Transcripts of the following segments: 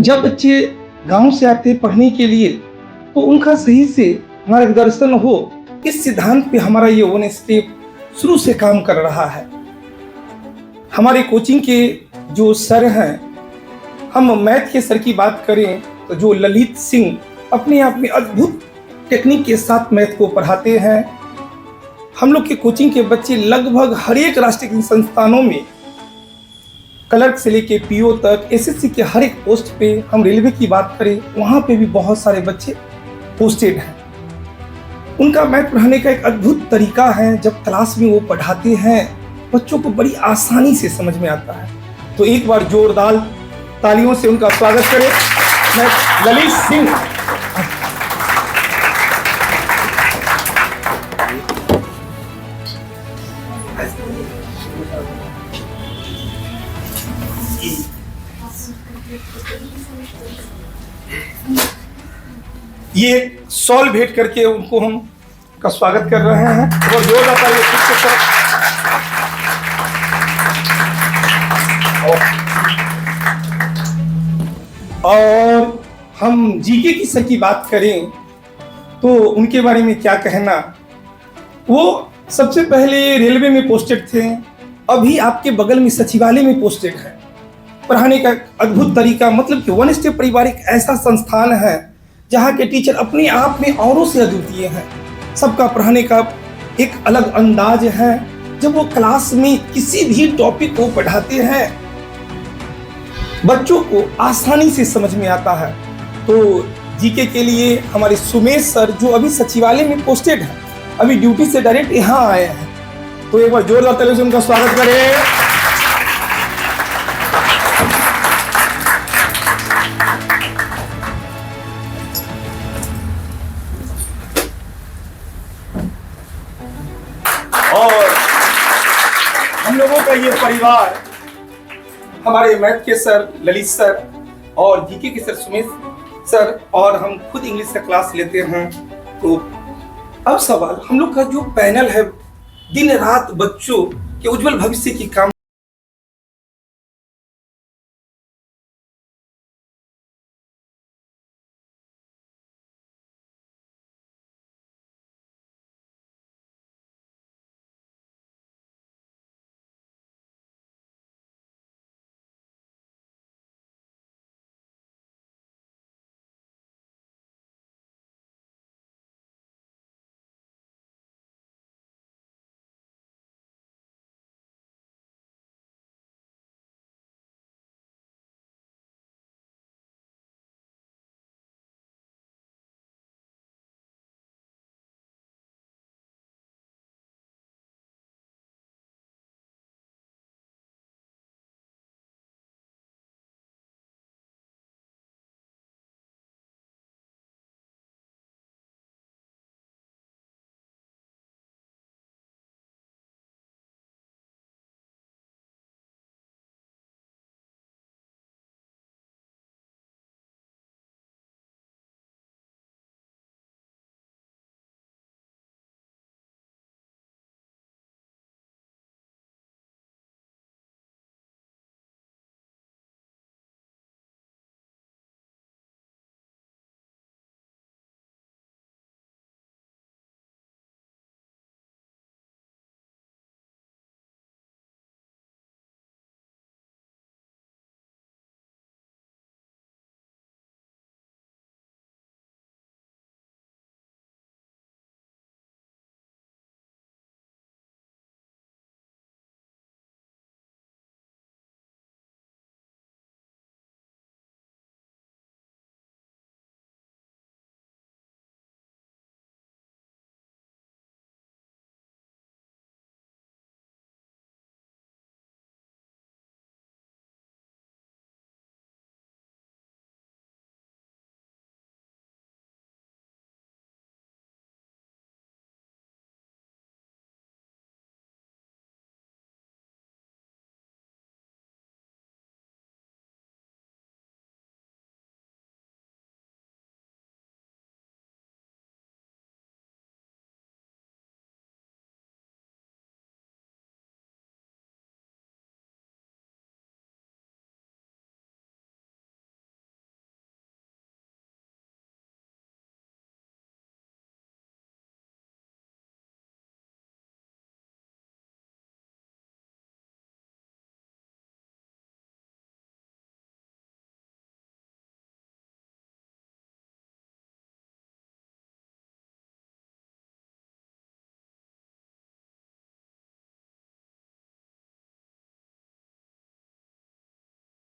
जब बच्चे गाँव से आते हैं पढ़ने के लिए, तो उनका सही से मार्गदर्शन हो, इस सिद्धांत पे हमारा ये वन स्टेप शुरू से काम कर रहा है। हमारे कोचिंग के जो सर हैं, हम मैथ के सर की बात करें तो जो ललित सिंह अपने आप में अद्भुत टेक्निक के साथ मैथ को पढ़ाते हैं। हम लोग के कोचिंग के बच्चे लगभग हर एक राष्ट्रीय संस्थानों में क्लर्क से लेके पीओ तक, एसएससी के हर एक पोस्ट पे, हम रेलवे की बात करें वहाँ पे भी बहुत सारे बच्चे पोस्टेड हैं। उनका मैथ पढ़ाने का एक अद्भुत तरीका है, जब क्लास में वो पढ़ाते हैं बच्चों को बड़ी आसानी से समझ में आता है। तो एक बार जोरदार तालियों से उनका स्वागत करें। मैं ललित सिंह। ये शॉल भेंट करके उनको हम का स्वागत कर रहे हैं और जोरदार तालियों से और हम जीके की सर की बात करें तो उनके बारे में क्या कहना। वो सबसे पहले रेलवे में पोस्टेड थे, अभी आपके बगल में सचिवालय में पोस्टेड है। पढ़ाने का अद्भुत तरीका, मतलब कि वन स्टेप परिवार एक ऐसा संस्थान है जहाँ के टीचर अपने आप में औरों से अद्वितीय हैं। सबका पढ़ाने का एक अलग अंदाज है। जब वो क्लास में किसी भी टॉपिक को पढ़ाते हैं बच्चों को आसानी से समझ में आता है। तो जीके के लिए हमारे सुमेश सर जो अभी सचिवालय में पोस्टेड हैं, अभी ड्यूटी से डायरेक्ट यहाँ आए हैं, तो एक बार जोरदार तालियों से उनका स्वागत करें। और हम लोगों का ये परिवार, हमारे मैथ के सर ललित सर और जीके के सर सुमेश सर, और हम खुद इंग्लिश का क्लास लेते हैं। तो अब सवाल, हम लोग का जो पैनल है दिन रात बच्चों के उज्जवल भविष्य की काम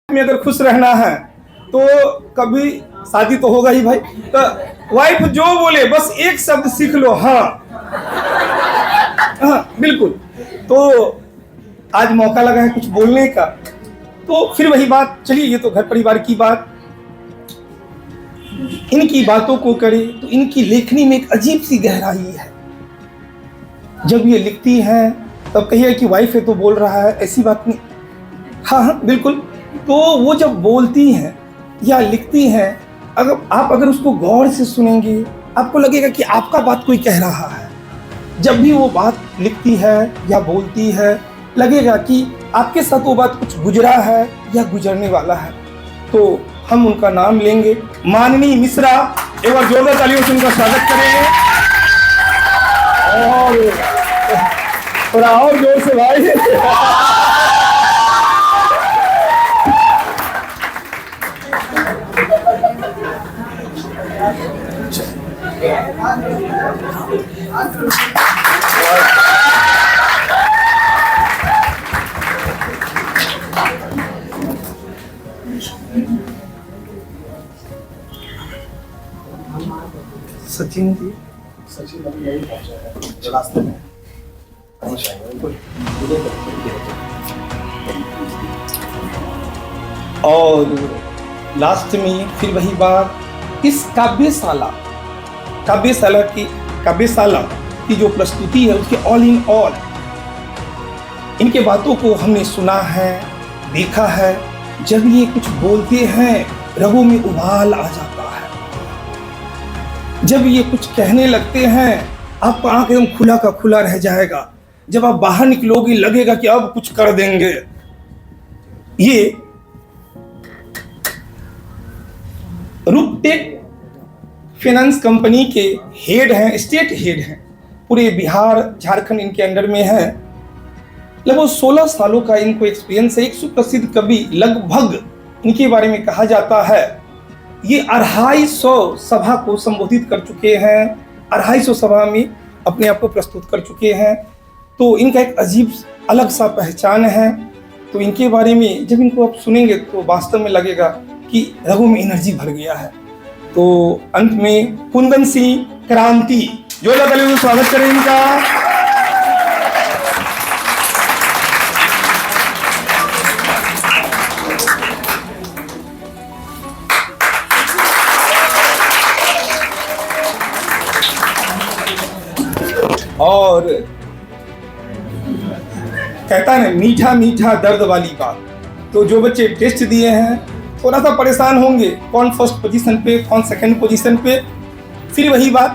में अगर खुश रहना है तो कभी शादी तो होगा ही भाई। तो वाइफ जो बोले बस एक शब्द सीख लो, हाँ हाँ बिल्कुल। तो आज मौका लगा है कुछ बोलने का, तो फिर वही बात, चलिए ये तो घर परिवार की बात, इनकी बातों को करें तो इनकी लेखनी में एक अजीब सी गहराई है। जब ये लिखती हैं तब कहिए कि वाइफ है तो बोल रहा है, ऐसी बात नहीं। हाँ हाँ बिल्कुल। तो वो जब बोलती हैं या लिखती हैं, अगर उसको गौर से सुनेंगे आपको लगेगा कि आपका बात कोई कह रहा है। जब भी वो बात लिखती है या बोलती है लगेगा कि आपके साथ वो बात कुछ गुजरा है या गुजरने वाला है। तो हम उनका नाम लेंगे, माननीय मिश्रा। एक बार जोरदार तालियों से उनका स्वागत करें। और थोड़ा और जोर से भाई। सचिन जी, सचिन अभी नहीं पहुंचा है, रास्ते में पहुंच जाएंगे। और लास्ट में फिर वही बात, इस काव्यशाला की जो प्रस्तुति है उसके ऑल इन ऑल इनके बातों को हमने सुना है, देखा है। जब ये कुछ बोलते हैं रगों में उबाल आ जाता है। जब ये कुछ कहने लगते हैं आपका आंख एकदम खुला का खुला रह जाएगा। जब आप बाहर निकलोगे लगेगा कि अब कुछ कर देंगे। ये रूपटेक फाइनेंस कंपनी के हेड हैं, स्टेट हेड हैं, पूरे बिहार झारखंड इनके अंडर में है। लगभग 16 सालों का इनको एक्सपीरियंस है। एक सुप्रसिद्ध कवि, लगभग इनके बारे में कहा जाता है ये 250 सभा को संबोधित कर चुके हैं, 250 सभा में अपने आप को प्रस्तुत कर चुके हैं। तो इनका एक अजीब अलग सा पहचान है। तो इनके बारे में जब इनको आप सुनेंगे तो वास्तव में लगेगा कि रगों में एनर्जी भर गया है। तो अंत में कुंदन सिंह क्रांति, जोरदार तालियों से स्वागत करें इनका। और कहता है ना मीठा मीठा दर्द वाली बात। तो जो बच्चे टेस्ट दिए हैं थोड़ा सा परेशान होंगे, कौन फर्स्ट पोजीशन पे, कौन सेकंड पोजीशन पे। फिर वही बात,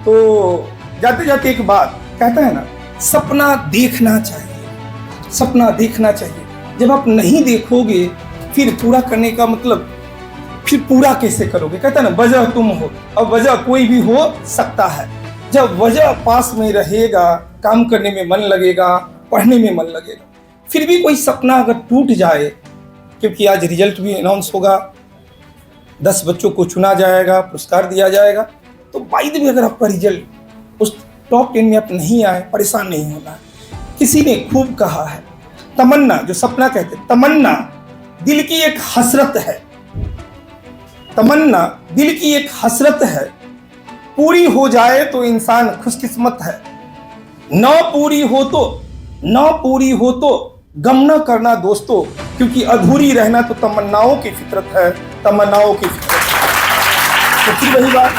तो जाते जाते एक बात कहता है ना, सपना देखना चाहिए, सपना देखना चाहिए। जब आप नहीं देखोगे फिर पूरा करने का मतलब, फिर पूरा कैसे करोगे। कहता है ना वजह तुम हो, अब वजह कोई भी हो सकता है। जब वजह पास में रहेगा काम करने में मन लगेगा, पढ़ने में मन लगेगा। फिर भी कोई सपना अगर टूट जाए, क्योंकि आज रिजल्ट भी अनाउंस होगा, 10 बच्चों को चुना जाएगा, पुरस्कार दिया जाएगा। तो बाई द वे अगर आपका रिजल्ट उस टॉप 10 में आप नहीं आए, परेशान नहीं होना है। किसी ने खूब कहा है, तमन्ना, जो सपना कहते हैं, तमन्ना दिल की एक हसरत है। तमन्ना दिल की एक हसरत है, पूरी हो जाए तो इंसान खुशकिस्मत है। न पूरी हो तो गम न करना दोस्तों, क्योंकि अधूरी रहना तो तमन्नाओं की फितरत है, तमन्नाओं की फितरत है। तो फिर वही बात,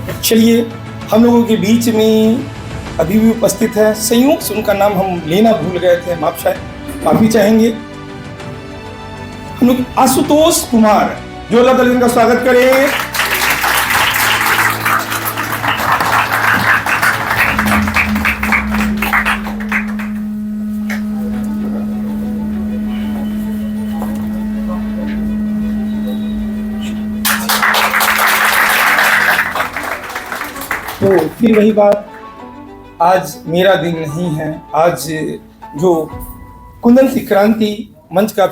तो चलिए हम लोगों के बीच में अभी भी उपस्थित है, संयोग से उनका नाम हम लेना भूल गए थे, माफी चाहेंगे। हम लोग आशुतोष कुमार, जोरदार तालियों का स्वागत करें। तो फिर वही बात, आज मेरा दिन नहीं है। आज जो कुंदन सिंह क्रांति मंच का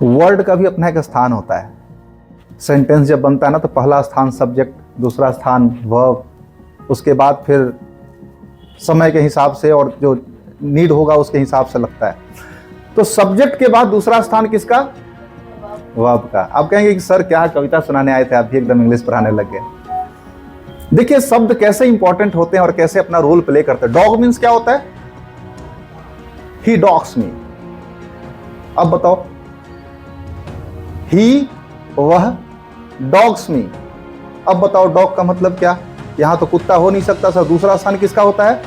वर्ड का भी अपना एक स्थान होता है। सेंटेंस जब बनता है ना तो पहला स्थान सब्जेक्ट, दूसरा स्थान वर्ब, उसके बाद फिर समय के हिसाब से और जो नीड होगा उसके हिसाब से लगता है। तो सब्जेक्ट के बाद दूसरा स्थान किसका? वर्ब का। आप कहेंगे कि सर क्या कविता सुनाने आए थे, आप भी एकदम इंग्लिश पढ़ाने लग गए। देखिए शब्द कैसे इंपॉर्टेंट होते हैं और कैसे अपना रोल प्ले करते हैं। डॉग मीन्स क्या होता है? ही डॉग्स मी। अब बताओ, ही, वह, डॉग्स मी। अब बताओ डॉग का मतलब क्या? यहां तो कुत्ता हो नहीं सकता सर। दूसरा स्थान किसका होता है?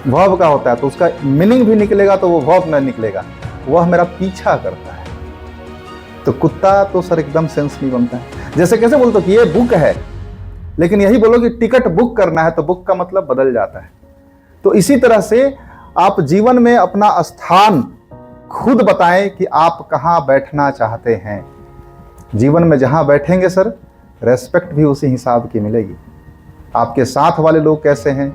वर्ब का होता है। तो उसका मीनिंग भी निकलेगा तो वो वर्ब में निकलेगा, वह मेरा पीछा करता है। तो कुत्ता तो सर एकदम सेंस नहीं बनता है। जैसे कैसे बोलते हो कि ये बुक है, लेकिन यही बोलो कि टिकट बुक करना है तो बुक का मतलब बदल जाता है। तो इसी तरह से आप जीवन में अपना स्थान खुद बताएं कि आप कहां बैठना चाहते हैं। जीवन में जहां बैठेंगे सर, रेस्पेक्ट भी उसी हिसाब की मिलेगी। आपके साथ वाले लोग कैसे हैं,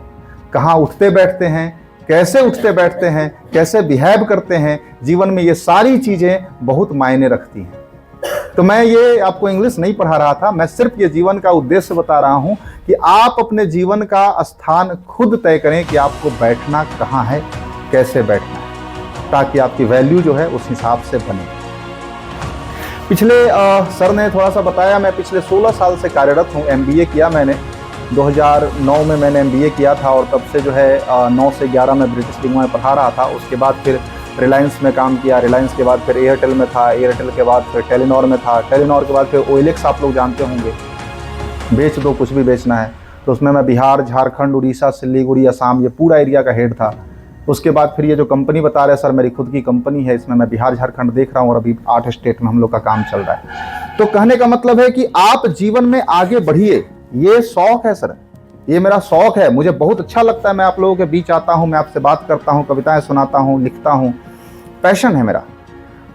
कहां उठते बैठते हैं, कैसे उठते बैठते हैं, कैसे बिहेव करते हैं, जीवन में ये सारी चीजें बहुत मायने रखती हैं। तो मैं ये आपको इंग्लिश नहीं पढ़ा रहा था, मैं सिर्फ ये जीवन का उद्देश्य बता रहा हूं कि आप अपने जीवन का स्थान खुद तय करें कि आपको बैठना कहां है, कैसे बैठना है, ताकि आपकी वैल्यू जो है उस हिसाब से बने। पिछले सर ने थोड़ा सा बताया, मैं पिछले 16 साल से कार्यरत हूँ। MBA किया मैंने 2009 में मैंने MBA किया था और तब से जो है 9 से 11 में ब्रिटिश लिंगुआ में पढ़ा रहा था। उसके बाद फिर रिलायंस में काम किया, रिलायंस के बाद फिर एयरटेल में था, एयरटेल के बाद फिर टेलीनॉर में था, टेलीनॉर के बाद फिर OLX, आप लोग जानते होंगे, बेच दो कुछ भी बेचना है। तो उसमें मैं बिहार, झारखंड, उड़ीसा, सिलीगुड़ी, असम, ये पूरा एरिया का हेड था। उसके बाद फिर ये जो कंपनी बता रहे हैं सर, मेरी खुद की कंपनी है, इसमें मैं बिहार, झारखंड देख रहा हूँ और अभी 8 स्टेट में हम लोग का काम चल रहा है। तो कहने का मतलब है कि आप जीवन में आगे बढ़िए। ये शौक है सर, ये मेरा शौक है, मुझे बहुत अच्छा लगता है। मैं आप लोगों के बीच आता हूँ, मैं आपसे बात करता हूँ, कविताएं सुनाता हूँ, लिखता हूँ, पैशन है मेरा।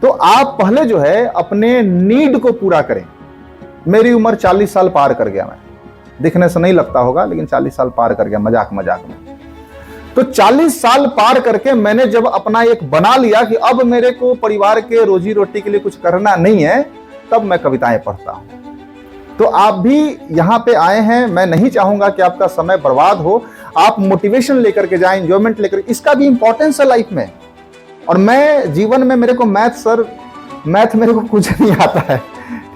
तो आप पहले जो है अपने नीड को पूरा करें। मेरी उम्र 40 साल पार कर गया, मैं दिखने से नहीं लगता होगा लेकिन 40 साल पार कर गया, मजाक मजाक में। तो 40 साल पार करके मैंने जब अपना एक बना लिया कि अब मेरे को परिवार के रोजी रोटी के लिए कुछ करना नहीं है, तब मैं कविताएं पढ़ता हूं। तो आप भी यहां पे आए हैं, मैं नहीं चाहूंगा कि आपका समय बर्बाद हो। आप मोटिवेशन लेकर के जाएं, एंजॉयमेंट लेकर, इसका भी इंपॉर्टेंस है लाइफ में। और मैं जीवन में, मेरे को मैथ मेरे को कुछ नहीं आता है,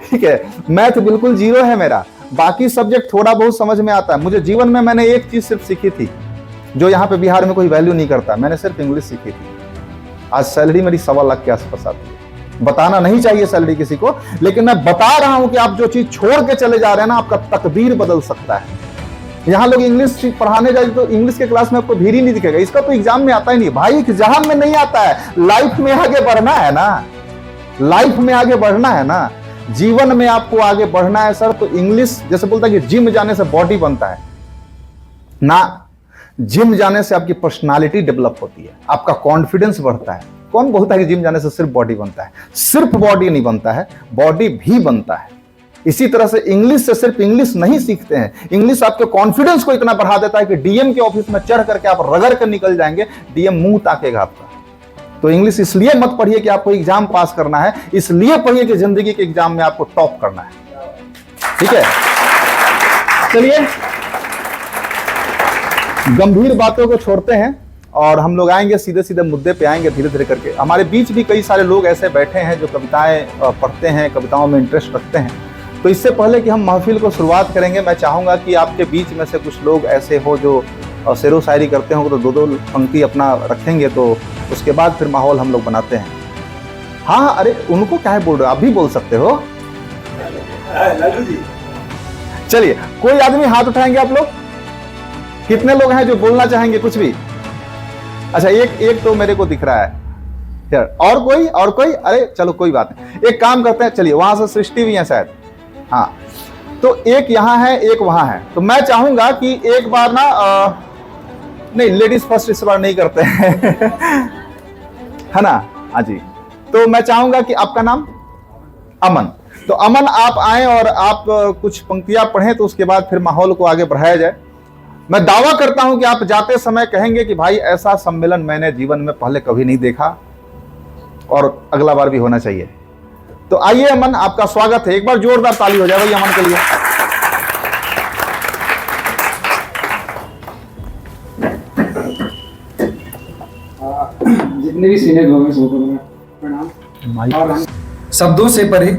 ठीक है, मैथ बिल्कुल 0 है मेरा। बाकी सब्जेक्ट थोड़ा बहुत समझ में आता है। मुझे जीवन में मैंने एक चीज सिर्फ सीखी थी जो यहाँ पे बिहार में कोई वैल्यू नहीं करता, मैंने सिर्फ इंग्लिश सीखी थी। आज सैलरी मेरी 1.25 लाख के आसपास आती है। बताना नहीं चाहिए सैलरी किसी को, लेकिन मैं बता रहा हूं कि आप जो चीज छोड़ के चले जा रहे हैं ना, आपका तकदीर बदल सकता है। यहाँ लोग इंग्लिश पढ़ाने जाए तो इंग्लिश के क्लास में आपको भीड़ ही नहीं दिखेगा। इसका तो एग्जाम में आता ही नहीं भाई, एग्जाम में नहीं आता है। लाइफ में आगे बढ़ना है ना, लाइफ में आगे बढ़ना है ना, जीवन में आपको आगे बढ़ना है सर। तो इंग्लिश जैसे बोलता है कि जिम जाने से बॉडी बनता है ना, जिम जाने से आपकी पर्सनालिटी डेवलप होती है, आपका कॉन्फिडेंस बढ़ता है। कौन बोलता है कि जिम जाने से सिर्फ बॉडी बनता है? सिर्फ बॉडी नहीं बनता है, बॉडी भी बनता है। इसी तरह से इंग्लिश से सिर्फ इंग्लिश नहीं सीखते हैं, इंग्लिश आपके कॉन्फिडेंस को इतना बढ़ा देता है कि डीएम के ऑफिस में चढ़ करके आप रगड़ कर निकल जाएंगे, डीएम मुंह ताकेगा आपका। तो इंग्लिश इसलिए मत पढ़िए कि आपको एग्जाम पास करना है, इसलिए पढ़िए कि जिंदगी के एग्जाम में आपको टॉप करना है। ठीक है, चलिए गंभीर बातों को छोड़ते हैं और हम लोग आएंगे सीधे सीधे मुद्दे पे आएंगे धीरे धीरे करके। हमारे बीच भी कई सारे लोग ऐसे बैठे हैं जो कविताएं पढ़ते हैं, कविताओं में इंटरेस्ट रखते हैं। तो इससे पहले कि हम महफिल को शुरुआत करेंगे, मैं चाहूंगा कि आपके बीच में से कुछ लोग ऐसे हो जो शेरो शायरी करते होंगे, तो 2-2 पंक्ति अपना रखेंगे, तो उसके बाद फिर माहौल हम लोग बनाते हैं। हाँ, अरे उनको क्या है बोल रहे हो, आप भी बोल सकते हो। चलिए, कोई आदमी हाथ उठाएंगे आप लोग? कितने लोग हैं जो बोलना चाहेंगे कुछ भी? अच्छा, एक तो मेरे को दिख रहा है यार। और कोई? अरे चलो कोई बात नहीं, एक काम करते हैं, चलिए वहां से सृष्टि भी है शायद। हाँ, तो एक यहाँ है, एक वहां है। तो मैं चाहूंगा कि एक बार ना नहीं, लेडीज फर्स्ट इस बार नहीं करते हैं है ना? हाँ जी। तो मैं चाहूंगा कि आपका नाम अमन, तो अमन आप आए और आप कुछ पंक्तियां पढ़ें, तो उसके बाद फिर माहौल को आगे बढ़ाया जाए। मैं दावा करता हूं कि आप जाते समय कहेंगे कि भाई ऐसा सम्मेलन मैंने जीवन में पहले कभी नहीं देखा और अगला बार भी होना चाहिए। तो आइए अमन, आपका स्वागत है। एक बार जोरदार ताली हो जाए भाई अमन के लिए। जितने भी सीनियर लोग हैं सबको मैं प्रणाम। और हम शब्दों से परे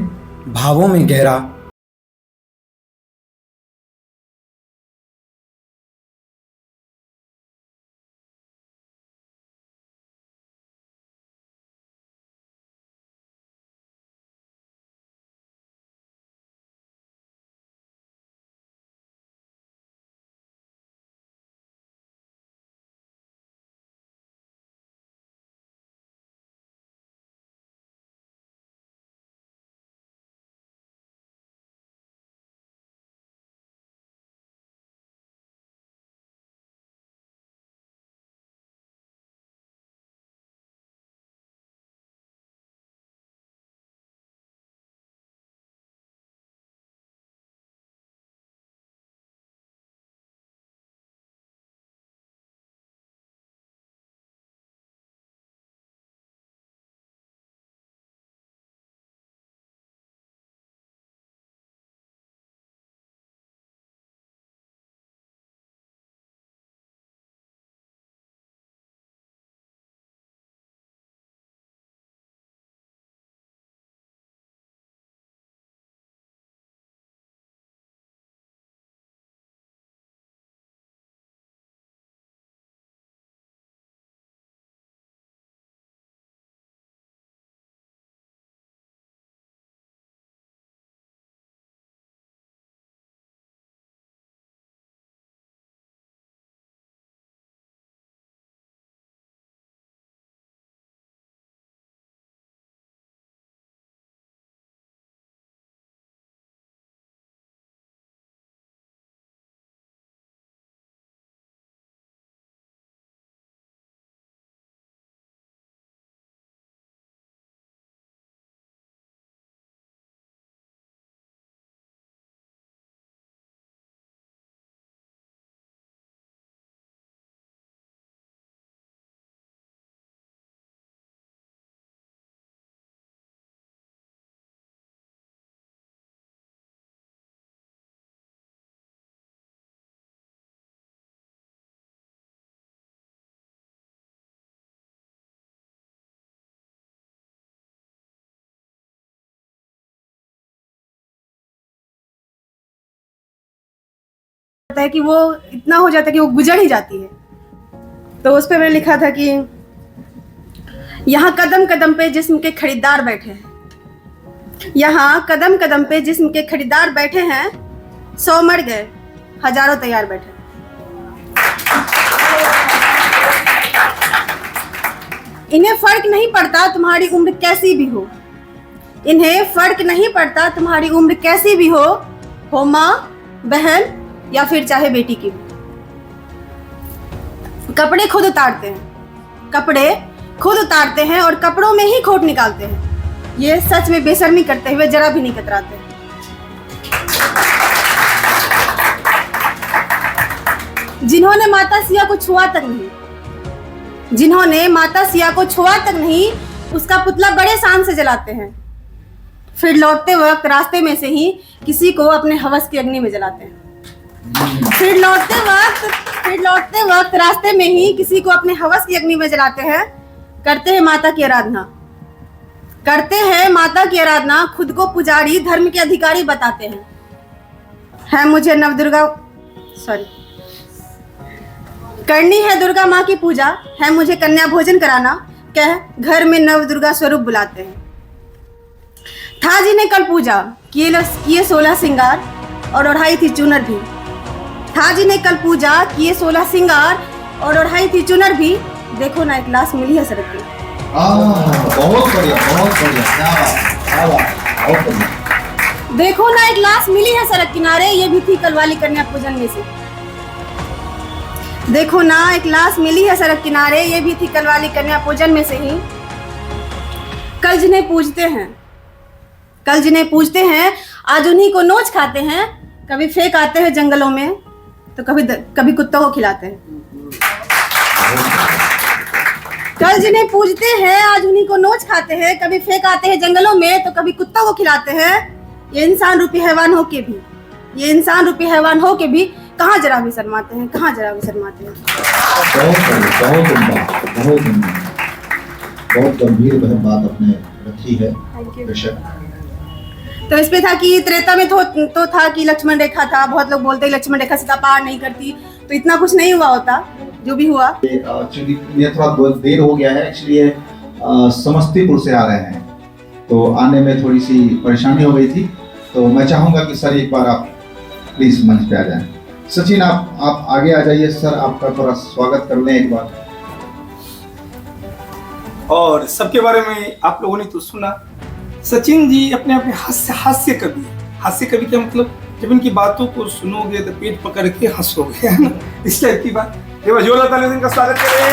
भावों में गहरा है कि वो इतना हो जाता है कि वो गुजर ही जाती है। तो उस पे मैंने लिखा था कि यहाँ कदम कदम पे जिस्म के खरीदार बैठे हैं, यहाँ कदम कदम पे जिस्म के खरीदार बैठे हैं, 100 मर गए, हजारों तैयार बैठे। इन्हें फर्क नहीं पड़ता तुम्हारी उम्र कैसी भी हो, इन्हें फर्क नहीं पड़ता तुम्हारी उम्र कैसी भी हो माँ, बहन या फिर चाहे बेटी की। कपड़े खुद उतारते हैं, कपड़े खुद उतारते हैं और कपड़ों में ही खोट निकालते हैं। ये सच में बेशर्मी करते हुए जरा भी नहीं कतराते। जिन्होंने माता सिया को छुआ तक नहीं, जिन्होंने माता सिया को छुआ तक नहीं, उसका पुतला बड़े शान से जलाते हैं। फिर लौटते वक्त रास्ते में से ही किसी को अपने हवस की अग्नि में जलाते हैं। फिर लौटते वक्त रास्ते में ही किसी को अपने हवस की अग्नि में जलाते हैं। करते हैं माता की आराधना, करते हैं माता की आराधना, खुद को पुजारी धर्म के अधिकारी बताते हैं। है मुझे नवदुर्गा करनी है दुर्गा माँ की पूजा, है मुझे कन्या भोजन कराना, कह घर में नवदुर्गा स्वरूप बुलाते हैं। था जी ने कल पूजा, किए 16 सिंगार और ओढ़ाई थी चुनर भी। था जी ने कल पूजा, किए 16 सिंगार और ओढ़ाई थी चुनर भी। देखो ना एक लाश मिली है सड़क पे। बहुत बढ़िया, बहुत बढ़िया, क्या बात, बहुत बढ़िया। देखो ना एक लाश मिली है सड़क किनारे, ये भी थी कल वाली कन्या पूजन में से। देखो ना एक लाश मिली है सड़क किनारे, ये भी थी कल वाली कन्या पूजन में से ही। कल जिन्हें पूजते हैं आज उन्हीं को नोच खाते हैं। कभी फेंक आते हैं जंगलों में तो कभी कुत्तों को खिलाते हैं। कल जिन्हें पूजते हैं आज उन्हीं को नोच खाते हैं, कभी फेंक आते हैं जंगलों में तो कभी कुत्तों को खिलाते हैं। ये इंसान रूपी हैवान हो के भी कहाँ जरा भी शर्माते हैं, कहाँ जरा भी शर्माते हैं। बहुत उम्दा, बहुत उम्दा, बहुत गंभीर बात आपने रखी है। बेशक। तो इसमें था कि त्रेता में तो था कि लक्ष्मण रेखा था, बहुत लोग बोलते हैं लक्ष्मण रेखा सीता पार नहीं करती, तो इतना कुछ नहीं हुआ होता जो भी हुआ। एक्चुअली ये थोड़ा देर हो गया है, एक्चुअली ये समस्तीपुर से आ रहे हैं तो आने में थोड़ी सी परेशानी हो गई थी, तो मैं चाहूंगा कि सर एक बार आप प्लीज मंच पे आ जाएं। सचिन आप आगे आ जाइए सर, आपका थोड़ा स्वागत कर लें एक बार। और सबके बारे में आप लोगों ने तो सुना। सचिन जी अपने आप में हास्य कवि का मतलब जब इनकी बातों को सुनोगे तो पेट पकड़ के हंसोगे, है ना, इस टाइप की बात। एक बार जोरदार तालियों से इनका स्वागत करें।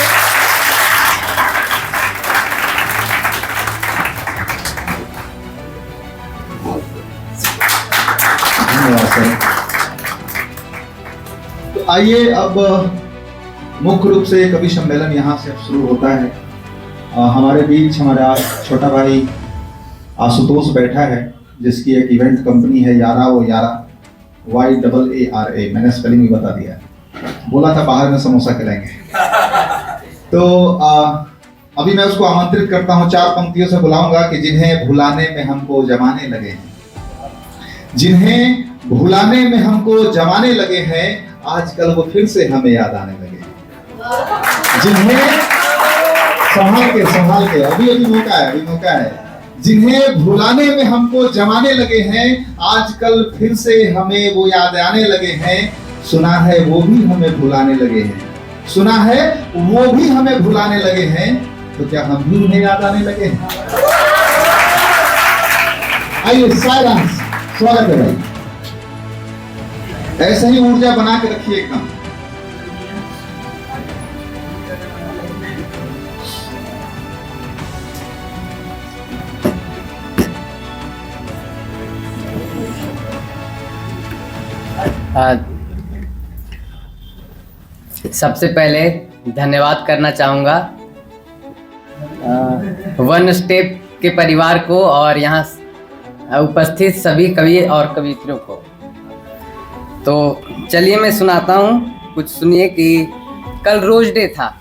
धन्यवाद सर। तो आइए अब मुख्य रूप से कवि सम्मेलन यहाँ से शुरू होता है। हमारे बीच हमारा छोटा भाई आशुतोष बैठा है, जिसकी एक इवेंट कंपनी है यारा वो यारा, YAARA, मैंने स्पेलिंग भी बता दिया, बोला था बाहर में समोसा खिलाएंगे। तो अभी मैं उसको आमंत्रित करता हूँ, 4 पंक्तियों से बुलाऊंगा कि जिन्हें भुलाने में हमको जमाने लगे हैं, जिन्हें भुलाने में हमको जमाने लगे हैं, आजकल वो फिर से हमें याद आने लगे हैं। जिन्हें संभाल के अभी मौका है, जिन्हें भुलाने में हमको जमाने लगे हैं, आजकल फिर से हमें वो याद आने लगे हैं। सुना है वो भी हमें भुलाने लगे हैं, सुना है वो भी हमें भुलाने लगे हैं, तो क्या हम भी उन्हें याद आने लगे हैं? आइए साइलेंस, स्वागत है भाई। ऐसे ही ऊर्जा बना के रखिए एकदम। सबसे पहले धन्यवाद करना चाहूँगा वन स्टेप के परिवार को और यहाँ उपस्थित सभी कवि और कवियत्रियों को। तो चलिए मैं सुनाता हूँ, कुछ सुनिए कि कल रोज डे था।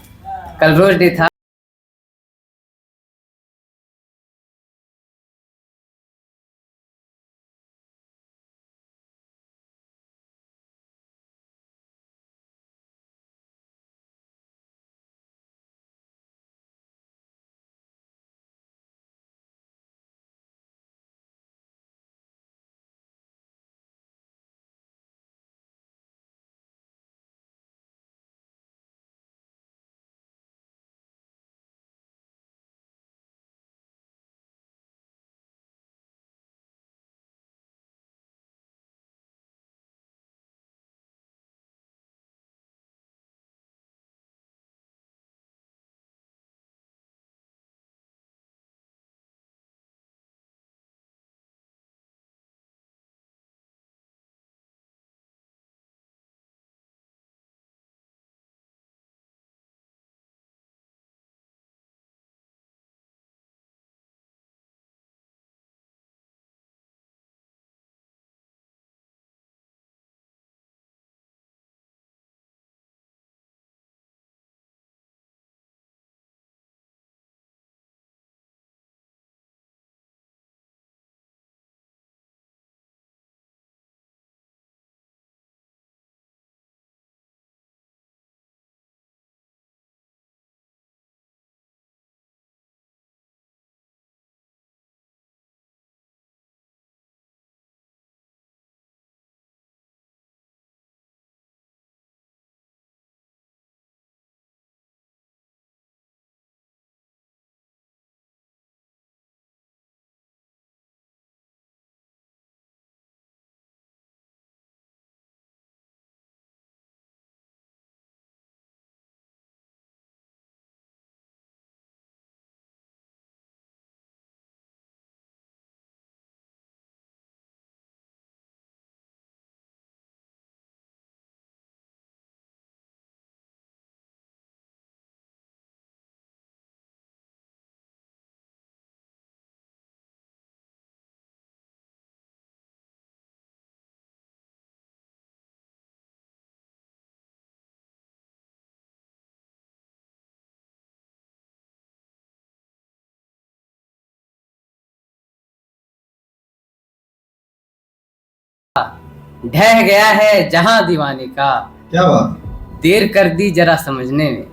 ढह गया है जहां दीवाने का। क्या बात। देर कर दी जरा समझने में,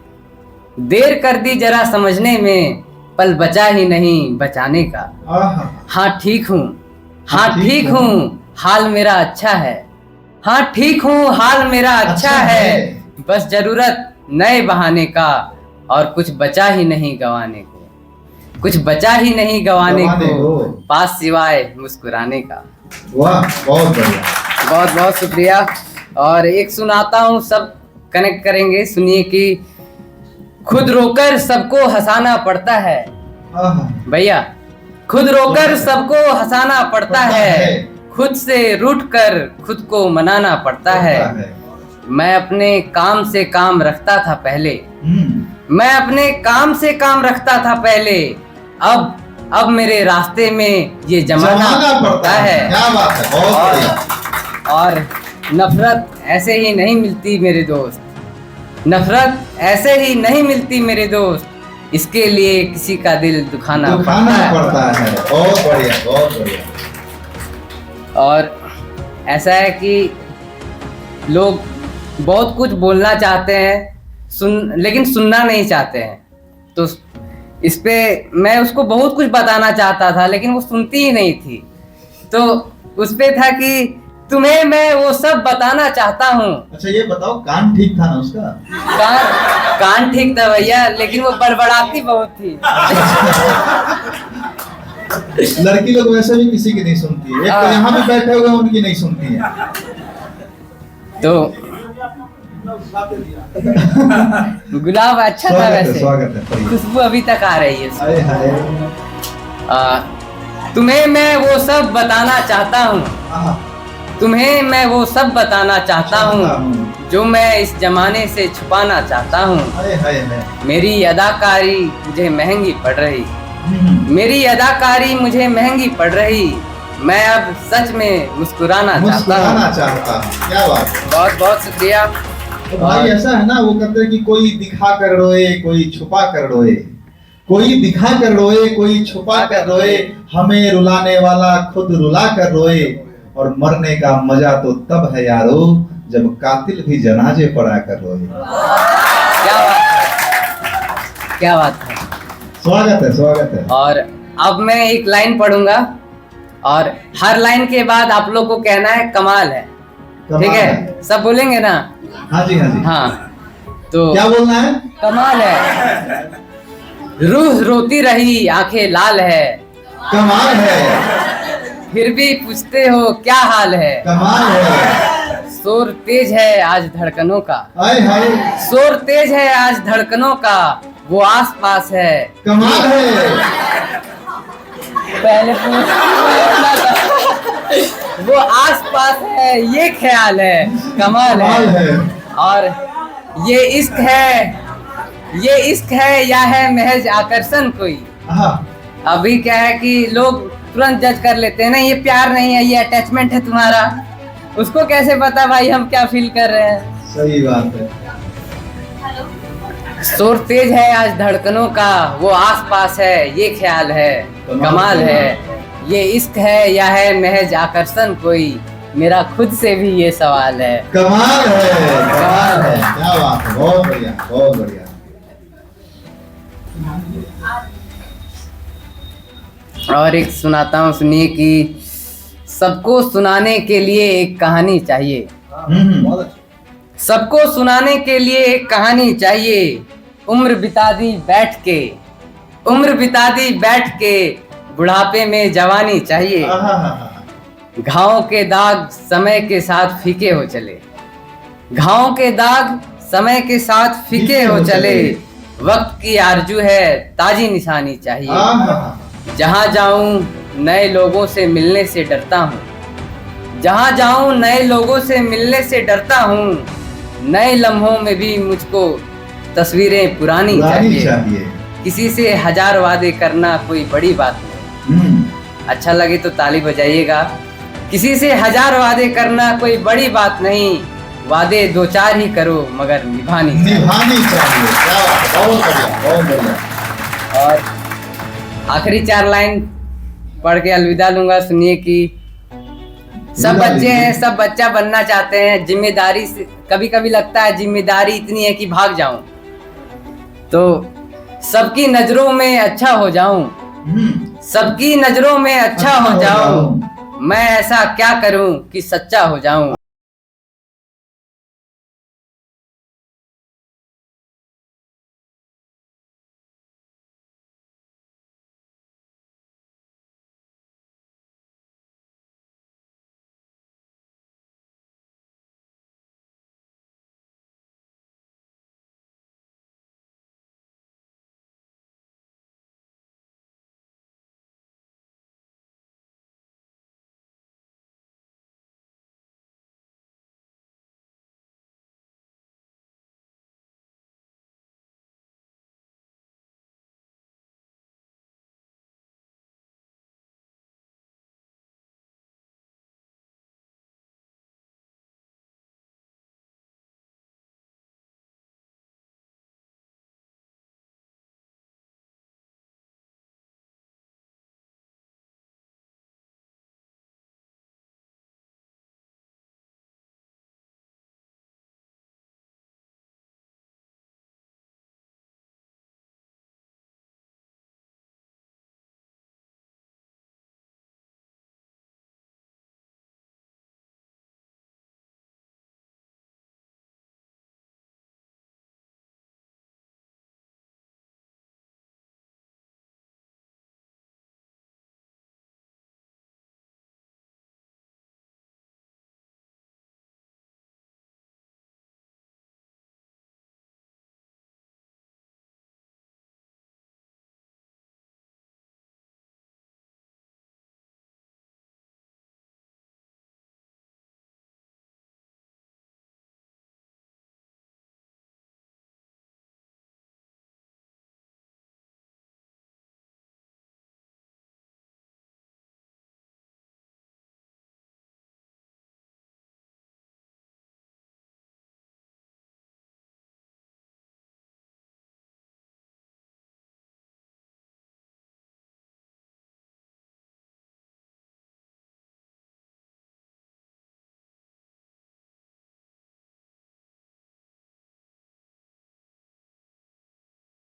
देर कर दी जरा समझने में, पल बचा ही नहीं बचाने का। आहा, हाँ ठीक हूँ, हाँ ठीक हूँ, हाल मेरा अच्छा है। हाँ ठीक हूँ, हाल मेरा अच्छा है। बस जरूरत नए बहाने का, और कुछ बचा ही नहीं गंवाने को, कुछ बचा ही नहीं गंवाने को, पास सिवाय मुस्कुराने का। वाह, बहुत बढ़िया। बहुत बहुत शुक्रिया। और एक सुनाता हूँ, सब कनेक्ट करेंगे, सुनिए कि खुद रोकर सबको हंसाना पड़ता है। आहा, भैया, खुद रोकर सबको हंसाना पड़ता है, खुद से रूठ कर खुद को मनाना पड़ता है। मैं अपने काम से काम रखता था पहले, मैं अपने काम से काम रखता था पहले, अब मेरे रास्ते में ये जमाना पड़ता है। क्या बात है, बहुत बढ़िया। और नफरत ऐसे ही नहीं मिलती मेरे दोस्त, नफरत ऐसे ही नहीं मिलती मेरे दोस्त, इसके लिए किसी का दिल दुखाना पड़ता है। बहुत बढ़िया, बहुत बढ़िया। और ऐसा है कि लोग बहुत कुछ बोलना चाहते हैं, लेकिन सुनना नहीं चाहते हैं। तो इस पे मैं उसको बहुत कुछ बताना चाहता था, लेकिन वो सुनती ही नहीं थी। तो उस पे था कि तुम्हें मैं वो सब बताना चाहता हूँ। अच्छा ये बताओ, कान ठीक था ना उसका? कान ठीक था भैया, लेकिन वो बड़बड़ाती बहुत थी। लड़की लोग वैसे भी किसी की नहीं सुनती है, एक तो यहाँ भी बैठे हुए हैं, उनकी नहीं सुनती है। तो गुलाब अच्छा था वैसे, स्वागत है। खुशबू अभी तक आ रही है। हाय हाय। तुम्हें मैं वो सब बताना चाहता हूँ, तुम्हें मैं वो सब बताना चाहता हूँ, जो मैं इस जमाने से छुपाना चाहता हूँ। मेरी अदाकारी मुझे महंगी पड़ रही, मेरी अदाकारी मुझे महंगी पड़ रही, मैं अब सच में मुस्कुराना चाहता हूँ। क्या बात। बहुत बहुत शुक्रिया। तो भाई ऐसा है ना, वो कहते हैं कि कोई दिखा कर रोए, कोई छुपा कर रोए, कोई दिखा कर रोए, कोई छुपा कर रोए, हमें रुलाने वाला खुद रुला कर रोए, और मरने का मजा तो तब है यारो, जब कातिल भी जनाजे पड़ा कर रोए। क्या बात है, क्या बात है। स्वागत है, स्वागत है। और अब मैं एक लाइन पढ़ूंगा, और हर लाइन के बाद आप लोग को कहना है कमाल है, ठीक है? सब बोलेंगे ना? हाँ जी, हाँ जी। हाँ, तो क्या बोलना है? कमाल है। रूह रोती रही, आंखें लाल है, कमाल है। फिर भी पूछते हो क्या हाल है, कमाल है। शोर तेज है आज धड़कनों का, हाय हाय। शोर तेज है आज धड़कनों का, वो आस पास है। कमाल है। पहले वो आस पास है, ये ख्याल है, कमाल है। और ये इश्क है, ये इश्क है या है महज आकर्षण कोई। अभी क्या है कि लोग तुरंत जज कर लेते हैं ना, ये प्यार नहीं है, ये अटैचमेंट है तुम्हारा। उसको कैसे पता भाई हम क्या फील कर रहे हैं? सही बात है। शोर तेज है आज धड़कनों का, वो आस पास है, ये ख्याल है, कमाल है। ये इश्क है या है महज आकर्षण कोई, मेरा खुद से भी ये सवाल है। कमाल है, कमाल है। क्या बात है, बहुत बढ़िया, बहुत बढ़िया। और एक सुनाता हूँ, सुनिए कि सबको सुनाने के लिए एक कहानी चाहिए, सबको सुनाने के लिए एक कहानी चाहिए, उम्र बिता दी बैठ के, उम्र बिता दी बैठ के, बुढ़ापे में जवानी चाहिए। घावों के दाग समय के साथ फीके हो चले, घावों के दाग समय के साथ फीके हो चले, वक्त की आरजू है ताजी निशानी चाहिए। जहाँ जाऊं नए लोगों से मिलने से डरता हूँ, जहाँ जाऊं नए लोगों से मिलने से डरता हूँ, नए लम्हों में भी मुझको तस्वीरें पुरानी चाहिए। किसी से हजार वादे करना कोई बड़ी बात नहीं, अच्छा लगे तो ताली बजाइएगा। किसी से हजार वादे करना कोई बड़ी बात नहीं, वादे दो चार ही करो मगर निभानी चाहिए। क्या बात है, बहुत बढ़िया, बहुत बढ़िया। और आखिरी 4 लाइन पढ़ के अलविदा लूंगा, सुनिए कि सब बच्चे हैं, सब बच्चा बनना चाहते हैं। जिम्मेदारी से कभी कभी लगता है जिम्मेदारी इतनी है कि भाग जाऊं, तो सबकी नजरों में अच्छा हो जाऊं, सबकी नजरों में अच्छा हो जाऊं। मैं ऐसा क्या करूं कि सच्चा हो जाऊं।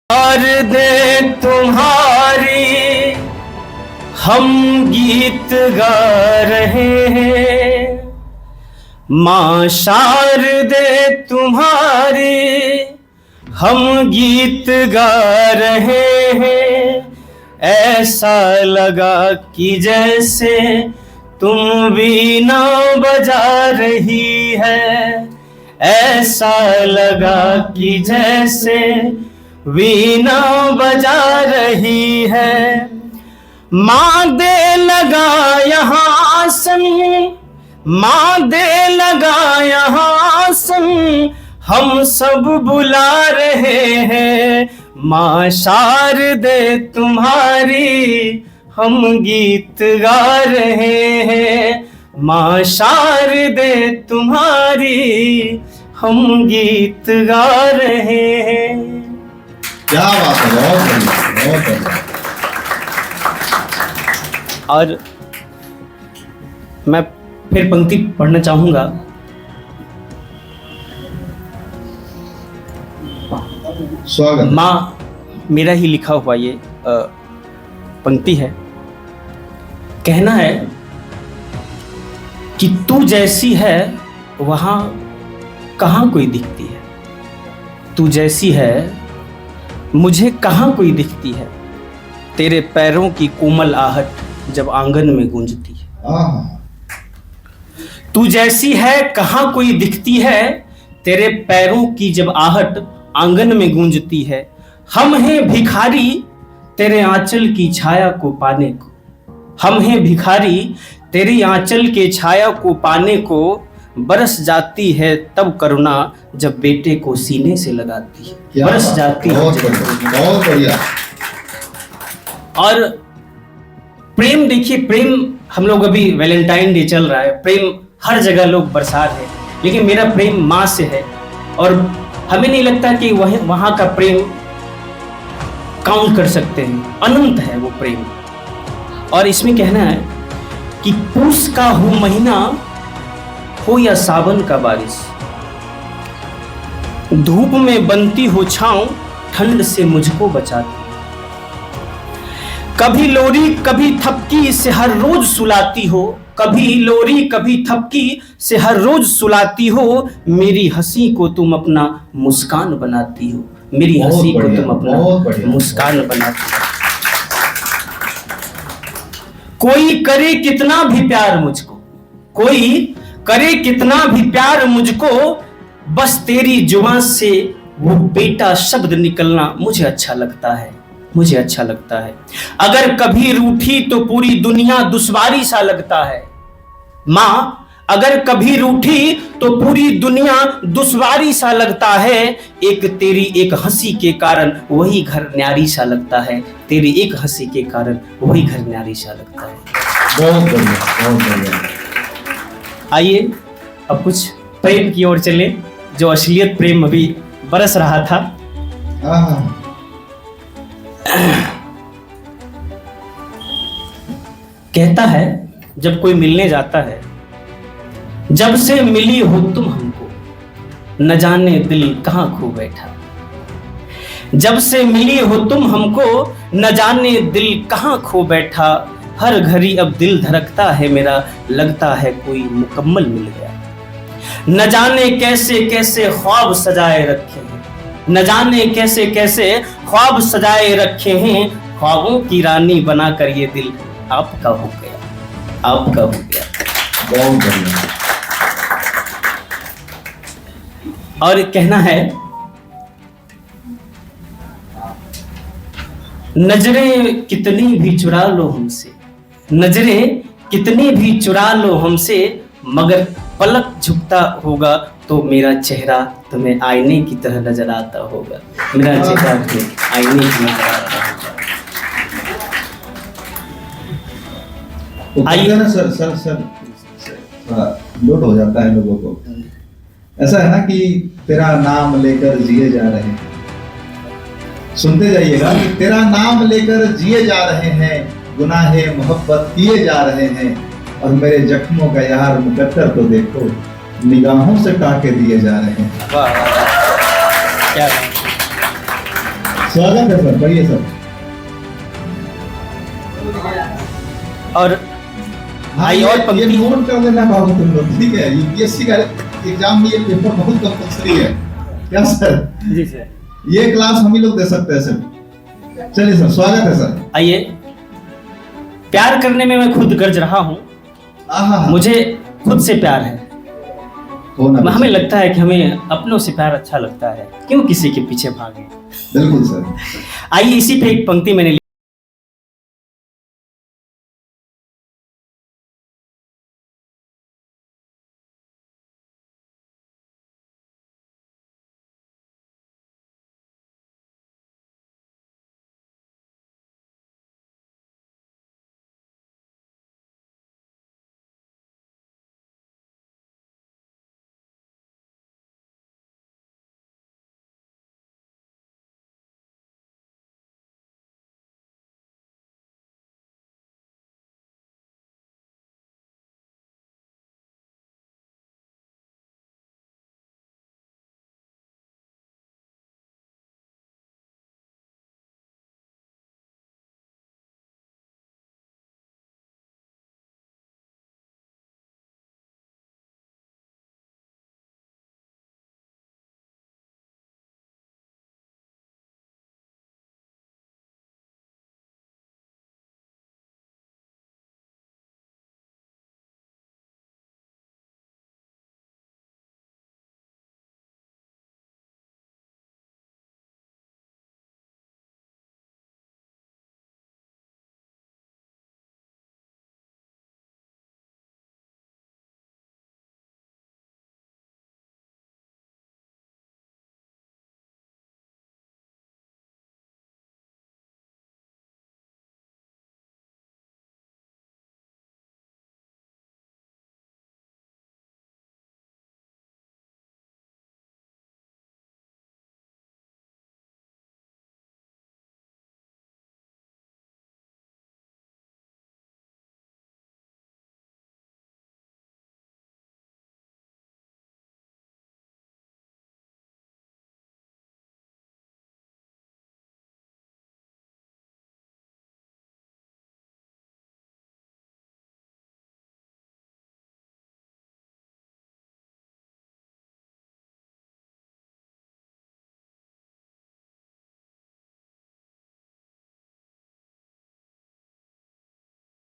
और दे तुम्हारी हम गीत गा रहे हैं, माँ शारदे तुम्हारी हम गीत गा रहे हैं। ऐसा लगा कि जैसे तुम वीणा बजा रही है, ऐसा लगा कि जैसे वीणा बजा रही है। माँ दे लगा यहाँ आसन, माँ दे लगा यहाँ आसन, हम सब बुला रहे हैं। माँ शारदे तुम्हारी हम गीत गा रहे हैं, माँ शारदे तुम्हारी हम गीत गा रहे हैं। क्या बात है, बहुत बढ़िया, बहुत बढ़िया। और मैं फिर पंक्ति पढ़ना चाहूंगा। स्वागत। माँ मेरा ही लिखा हुआ ये पंक्ति है। कहना है कि तू जैसी है वहां कहाँ कोई दिखती है, तू जैसी है मुझे कहाँ कोई दिखती है। तेरे पैरों की कोमल आहट जब आंगन में गूंजती है। तू जैसी है कहाँ कोई दिखती है, तेरे पैरों की जब आहट आंगन में गूंजती है। हम हैं भिखारी तेरे आंचल की छाया को पाने को, हम हैं भिखारी तेरी आंचल के छाया को पाने को। बरस जाती है तब करुणा जब बेटे को सीने से लगाती है, बरस जाती है। बहुत बढ़िया। और प्रेम देखिए, प्रेम हम लोग अभी वैलेंटाइन डे चल रहा है, प्रेम हर जगह लोग बरसा रहे हैं, लेकिन मेरा प्रेम माँ से है। और हमें नहीं लगता कि वहां का प्रेम काउंट कर सकते हैं, अनंत है वो प्रेम। और इसमें कहना है कि पूस का हो महीना हो या सावन का बारिश, धूप में बनती हो छांव, ठंड से मुझको बचाती। कभी लोरी कभी थपकी से हर रोज सुलाती हो, कभी लोरी कभी थपकी से हर रोज सुलाती हो। मेरी हंसी को तुम अपना मुस्कान बनाती हो, मेरी बहुत हंसी को बढ़िया, तुम अपना बहुत बढ़िया। मुस्कान बनाती हो। कोई करे कितना भी प्यार मुझको, कोई करे कितना भी प्यार मुझको, बस तेरी जुबान से वो बेटा शब्द निकलना मुझे अच्छा लगता है, मुझे अच्छा लगता है। अगर कभी रूठी तो पूरी दुनिया दुश्वारी सा लगता है। मां, अगर कभी रूठी तो पूरी दुनिया दुश्वारी सा लगता है। एक तेरी एक हंसी के कारण वही घर न्यारी सा लगता है, तेरी एक हंसी के कारण वही घर न्यारी सा लगता है। बहुत बढ़िया, बहुत बढ़िया। आइए अब कुछ प्रेम की ओर चले, जो असलियत प्रेम अभी बरस रहा था। हाँ, कहता है जब कोई मिलने जाता है, जब से मिली हो तुम हमको, न जाने दिल कहां खो बैठा। जब से मिली हो तुम हमको, न जाने दिल कहां खो बैठा। हर घड़ी अब दिल धड़कता है मेरा, लगता है कोई मुकम्मल मिल गया। न जाने कैसे कैसे ख्वाब सजाए रखे हैं, न जाने कैसे कैसे ख्वाब सजाए रखे हैं। ख्वाबों की रानी बनाकर ये दिल आपका हो गया, आपका हो गया। बहुत बढ़िया। और कहना है, नजरें कितनी भी चुरा लो हमसे, नजरें कितनी भी चुरा लो हमसे, मगर पलक झुकता होगा तो मेरा चेहरा तुम्हें आईने की तरह नजर आता होगा, मेरा चेहरा तुम्हें आईने की नजर आता होगा। तो आइए। कहते हैं ना सर लोड हो जाता है लोगों को। ऐसा है ना कि तेरा नाम लेकर जिए जा रहे हैं, सुनते जाइएगा कि तेरा नाम लेकर जिए जा रहे हैं, गुनाहे मोहब्बत किए जा रहे हैं, और मेरे जख्मों का यार मुकद्दर तो देखो, निगाहों से टाके दिए जा रहे हैं। वाह वाह वाह, क्या बात। स्वागत है सर, बढ़िया सर। और हाँ, आई और ये पंक्ति। नोट कर लेना बाबू तुम लोग, ठीक है। यूपीएससी का एग्जाम में ये पेपर बहुत कंपल्सरी है, क्या सर? जी सर। ये क्लास हम ही लोग दे सकते हैं सर। चलिए सर, स्वागत है सर। आइए। प्यार करने में मैं खुद गरज रहा हूं, मुझे खुद से प्यार है। हमें लगता है कि हमें अपनों से प्यार अच्छा लगता है, क्यों किसी के पीछे भागे। बिल्कुल सर। आइए इसी पे एक पंक्ति मैंने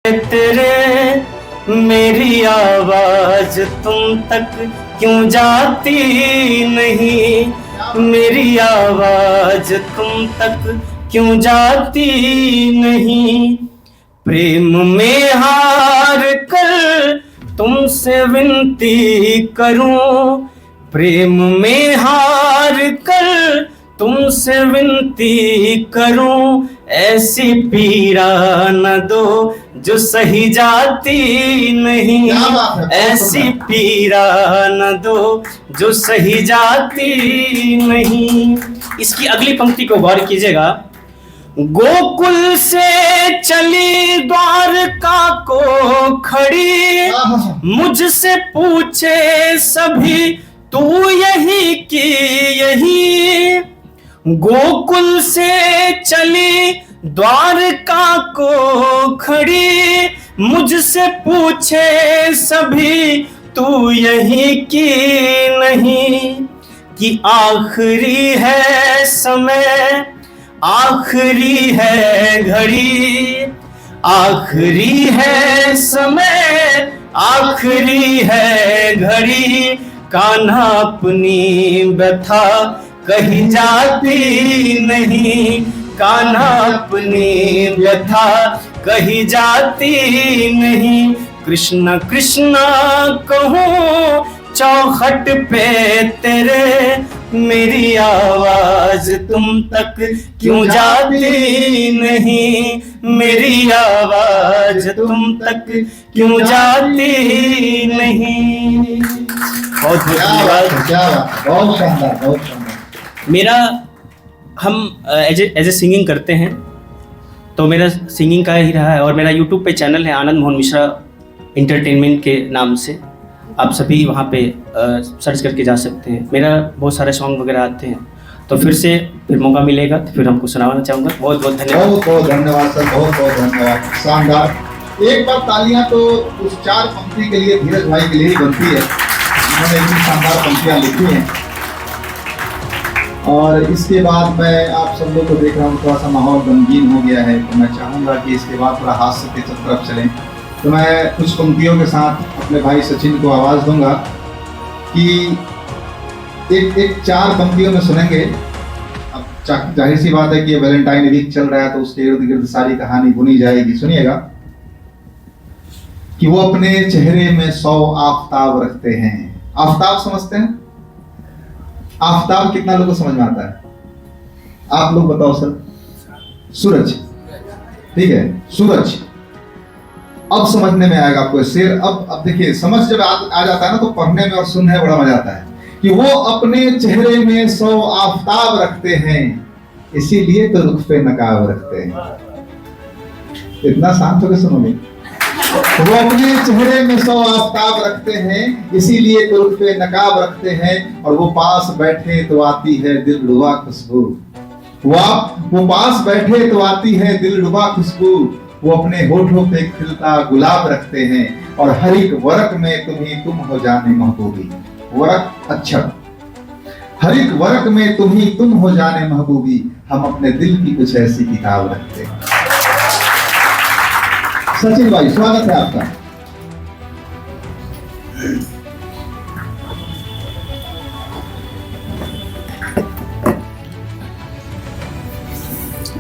तेरे मेरी आवाज तुम तक क्यों जाती नहीं, मेरी आवाज तुम तक क्यों जाती नहीं। प्रेम में हार कर तुमसे विनती करूं, प्रेम में हार कर तुमसे विनती करूं, ऐसी पीड़ा न दो जो सही जाती नहीं, ऐसी पीड़ा न दो जो सही जाती नहीं। इसकी अगली पंक्ति को गौर कीजिएगा। गोकुल से चली द्वारका को खड़ी, मुझसे पूछे सभी तू यही की यही। गोकुल से चली द्वारका को खड़ी, मुझसे पूछे सभी तू यही की नहीं। कि आखिरी है समय, आखिरी है घड़ी, आखिरी है समय, आखिरी है घड़ी। कान्हा अपनी व्यथा कहीं जाती नहीं, कान्हा अपनी व्यथा कहीं जाती नहीं। कृष्ण कृष्ण कहूँ चौखट पे तेरे, मेरी आवाज तुम तक क्यों जाती नहीं, मेरी आवाज तुम तक क्यों जाती नहीं। बहुत धन्यवाद। बहुत शानदार, बहुत शानदार। मेरा हम एज ए सिंगिंग करते हैं, तो मेरा सिंगिंग का ही रहा है। और मेरा यूट्यूब पे चैनल है आनंद मोहन मिश्रा इंटरटेनमेंट के नाम से, आप सभी वहाँ पे सर्च करके जा सकते हैं। मेरा बहुत सारे सॉन्ग वगैरह आते हैं, तो फिर मौका मिलेगा तो फिर हमको सुनाना चाहूँगा। बहुत बहुत धन्यवाद। बहुत बहुत धन्यवाद सर, बहुत बहुत धन्यवाद। शानदार। एक बार तालियां तो उस 4 पंक्ति के लिए, धीरज भाई के लिए ही बनती है, उन्होंने इतनी शानदार पंक्तियां लिखी हैं। और इसके बाद मैं आप सब लोग को देख रहा हूँ, थोड़ा सा माहौल गमगीन हो गया है, तो मैं चाहूँगा कि इसके बाद थोड़ा हास्य की तरफ चलें। तो मैं कुछ पंक्तियों के साथ अपने भाई सचिन को आवाज़ दूंगा कि एक 4 पंक्तियों में सुनेंगे। अब जाहिर सी बात है कि वैलेंटाइन वीक चल रहा है, तो उसके इर्द गिर्द सारी कहानी बुनी जाएगी। सुनिएगा कि वो अपने चेहरे में 100 आफताब रखते हैं। आफताब समझते हैं? आफताब कितना लोगों को समझ में आता है? आप लोग बताओ सर। सूरज, ठीक है, सूरज। अब समझने में आएगा आपको शेर। अब देखिए, समझ जब आ जाता है ना, तो पढ़ने में और सुनने में बड़ा मजा आता है। कि वो अपने चेहरे में 100 आफताब रखते हैं, इसीलिए तो रुख पे नकाब रखते हैं। इतना शांत होकर सुनोगे। वो अपने चेहरे में 100 आफताब रखते हैं, इसीलिए तो रुख पे नकाब रखते हैं। और वो पास बैठे तो आती है दिलरुबा खुशबू, वो पास बैठे तो आती है दिलरुबा खुशबू। वो अपने होठों पे खिलता गुलाब रखते हैं, और हर एक वर्क में तुम ही तुम हो जाने महबूबी। वर्क अक्षर, हर एक वर्क में तुम ही तुम हो जाने महबूबी। हम अपने दिल की कुछ ऐसी किताब रखते हैं। सचिन भाई, स्वागत है आपका।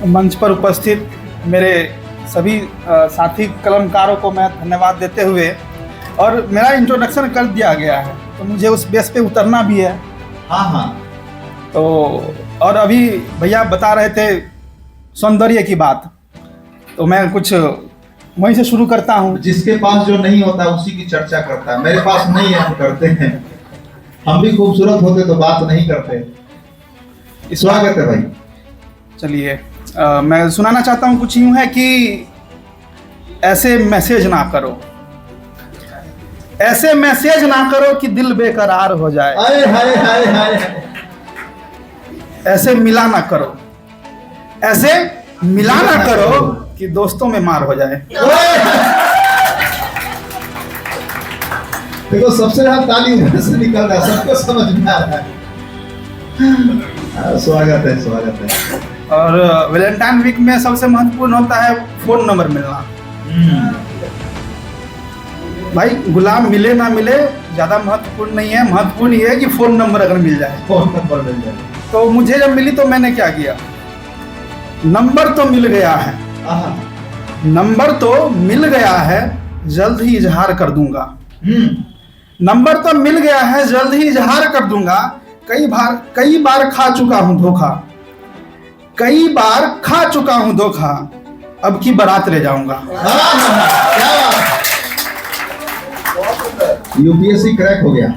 मंच पर उपस्थित मेरे सभी साथी कलमकारों को मैं धन्यवाद देते हुए, और मेरा इंट्रोडक्शन कर दिया गया है, तो मुझे उस बेस पे उतरना भी है। हाँ हाँ। तो और अभी भैया बता रहे थे सौंदर्य की बात, तो मैं कुछ वहीं से शुरू करता हूँ। जिसके पास जो नहीं होता उसी की चर्चा करता है। मेरे पास नहीं है, हम करते हैं। हम भी खूबसूरत होते तो बात नहीं करते। स्वागत है भाई। चलिए, मैं सुनाना चाहता हूँ। कुछ यूँ है कि ऐसे मैसेज ना करो, ऐसे मैसेज ना करो कि दिल बेकरार हो जाए। हाय हाय हाय हाय। ऐसे मिला ना करो, ऐसे मिला ना करो कि दोस्तों में मार हो जाए। देखो, सबसे ज्यादा ताली से निकल रहा है, सबको समझ में आ रहा है। स्वागत है, स्वागत है। और वैलेंटाइन वीक में सबसे महत्वपूर्ण होता है फोन नंबर मिलना। भाई गुलाम मिले ना मिले ज़्यादा महत्वपूर्ण नहीं है, महत्वपूर्ण ये है कि फ़ोन नंबर अगर मिल जाए। फोन नंबर मिल जाए। तो मुझे जब मिली तो मैंने क्या किया, नंबर तो मिल गया है, आहा, नंबर तो मिल गया है, जल्द ही इजहार कर दूंगा। नंबर तो मिल गया है, जल्द ही इजहार कर दूंगा। कई बार खा चुका हूं धोखा, कई बार खा चुका हूं धोखा, अब की बारात ले जाऊंगा। क्या बात, यूपीएससी क्रैक हो गया।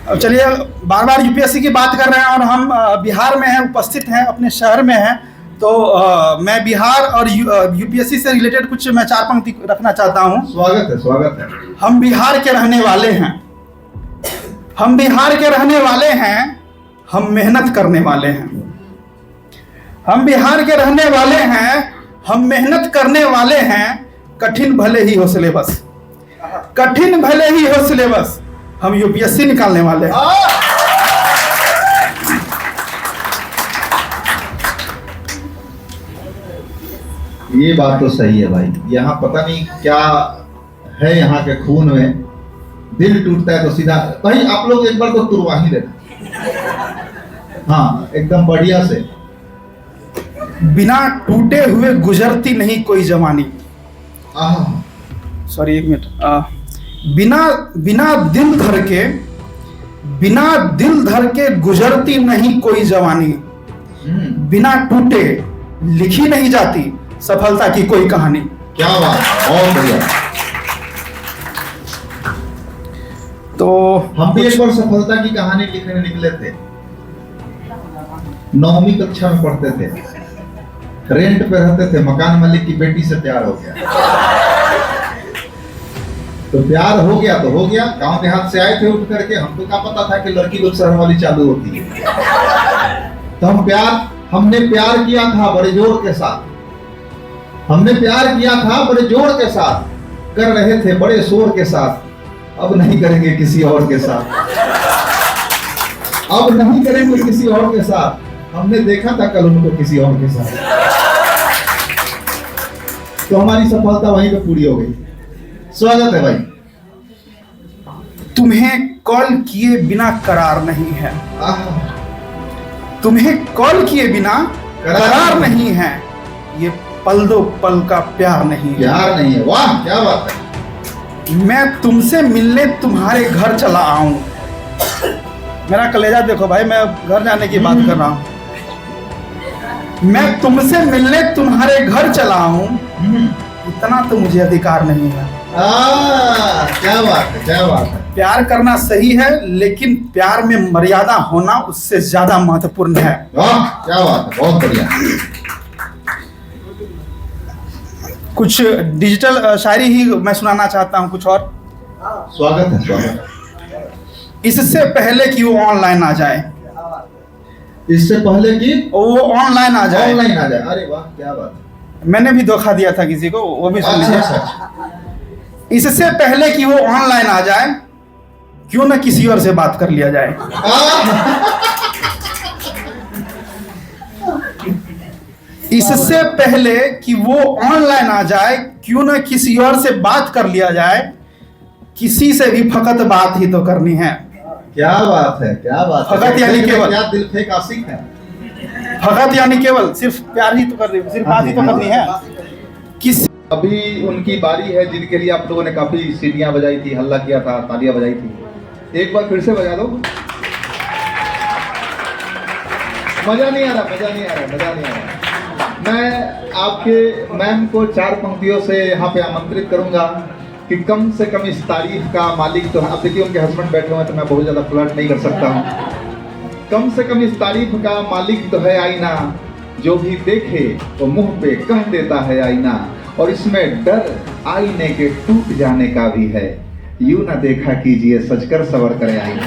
अब चलिए, बार बार यूपीएससी की बात कर रहे हैं और हम बिहार में हैं, उपस्थित हैं, अपने शहर में हैं, तो मैं बिहार और यूपीएससी से रिलेटेड कुछ मैं 4 पंक्ति रखना चाहता हूं। स्वागत है, स्वागत है। हम बिहार के रहने वाले हैं, हम बिहार के रहने वाले हैं, हम मेहनत करने वाले हैं। हम बिहार के रहने वाले हैं, हम मेहनत करने वाले हैं, कठिन भले ही हो सिलेबस, कठिन भले ही हो सिलेबस, हम यूपीएससी निकालने वाले हैं। ये बात तो सही है भाई, यहाँ पता नहीं क्या है, यहाँ के खून में दिल टूटता है तो सीधा भाई आप लोग एक बार तो तुरवा ही लेना। हाँ, एकदम बढ़िया से। बिना टूटे हुए गुजरती नहीं कोई जवानी। सॉरी, एक मिनट। बिना दिल धर के गुजरती नहीं कोई जवानी, बिना टूटे लिखी नहीं जाती सफलता की कोई कहानी। क्या बात, बहुत बढ़िया। तो हम भी एक बार सफलता की कहानी लिखने निकले थे, 9वीं कक्षा में पढ़ते थे, रेंट पे रहते थे, मकान मालिक की बेटी से प्यार हो गया। तो प्यार हो गया तो हो गया, गांव देहात से आए थे उठ करके, हमको क्या पता था कि लड़की लोग शहर वाली चालू होती है। तो हमने प्यार किया था बड़े जोर के साथ, हमने प्यार किया था बड़े जोर के साथ, कर रहे थे बड़े शोर के साथ, अब नहीं करेंगे किसी और के साथ, अब नहीं करेंगे किसी और के साथ, हमने देखा था कल उनको किसी और के साथ। तो हमारी सफलता वहीं पे पूरी हो गई। स्वागत है भाई। तुम्हें कॉल किए बिना करार नहीं है, तुम्हें कॉल किए बिना करार नहीं है, ये पल दो पल का प्यार नहीं है। प्यार नहीं है, वाह क्या बात है। मैं तुमसे मिलने तुम्हारे घर चला आऊं, मेरा कलेजा देखो भाई, मैं घर जाने की बात कर रहा हूं। मैं तुमसे मिलने तुम्हारे घर चला आऊं, इतना तो मुझे अधिकार नहीं है। क्या बात है, क्या बात है। प्यार करना सही है, लेकिन प्यार में मर्यादा होना उससे ज्यादा महत्वपूर्ण है। वाह क्या बात है, बहुत बढ़िया। कुछ डिजिटल शायरी ही मैं सुनाना चाहता हूं, कुछ और। स्वागत है, स्वागत है। इससे पहले कि वो ऑनलाइन आ जाए, इससे पहले कि वो ऑनलाइन आ जाए, ऑनलाइन आ जाए। अरे वाह क्या बात है। मैंने भी धोखा दिया था किसी को, वो भी सुन लीजिए। अच्छा। इससे पहले कि वो ऑनलाइन आ जाए, क्यों ना किसी और से बात कर लिया जाए। इससे पहले कि वो ऑनलाइन आ जाए, क्यों ना किसी और से बात कर लिया जाए, किसी से भी फकत बात ही तो करनी है। क्या बात है, क्या बात है। फकत यानी केवल, क्या दिल फेंक आशिक है। फकत यानी केवल सिर्फ प्यार ही तो करनी, सिर्फ बात ही तो करनी है। किस अभी उनकी बारी है जिनके लिए आप लोगों ने काफी सीटियां बजाई थी, हल्ला किया था, तालियां बजाई थी। एक बार फिर से बजा दो। मजा नहीं आ रहा, मजा नहीं आ रहा, मजा नहीं आ रहा। मैं आपके मैम को 4 पंक्तियों से यहाँ पे आमंत्रित करूंगा कि कम से कम इस तारीफ का मालिक तो, अब देखिए उनके हस्बैंड बैठे हुए हैं तो मैं बहुत ज़्यादा फ्लर्ट नहीं कर सकता हूँ। कम से कम इस तारीफ का मालिक तो है आईना, जो भी देखे वो मुंह पे कह देता है आईना, और इसमें डर आईने के टूट जाने का भी है, यूं ना देखा कीजिए सजकर सवर करे आईना।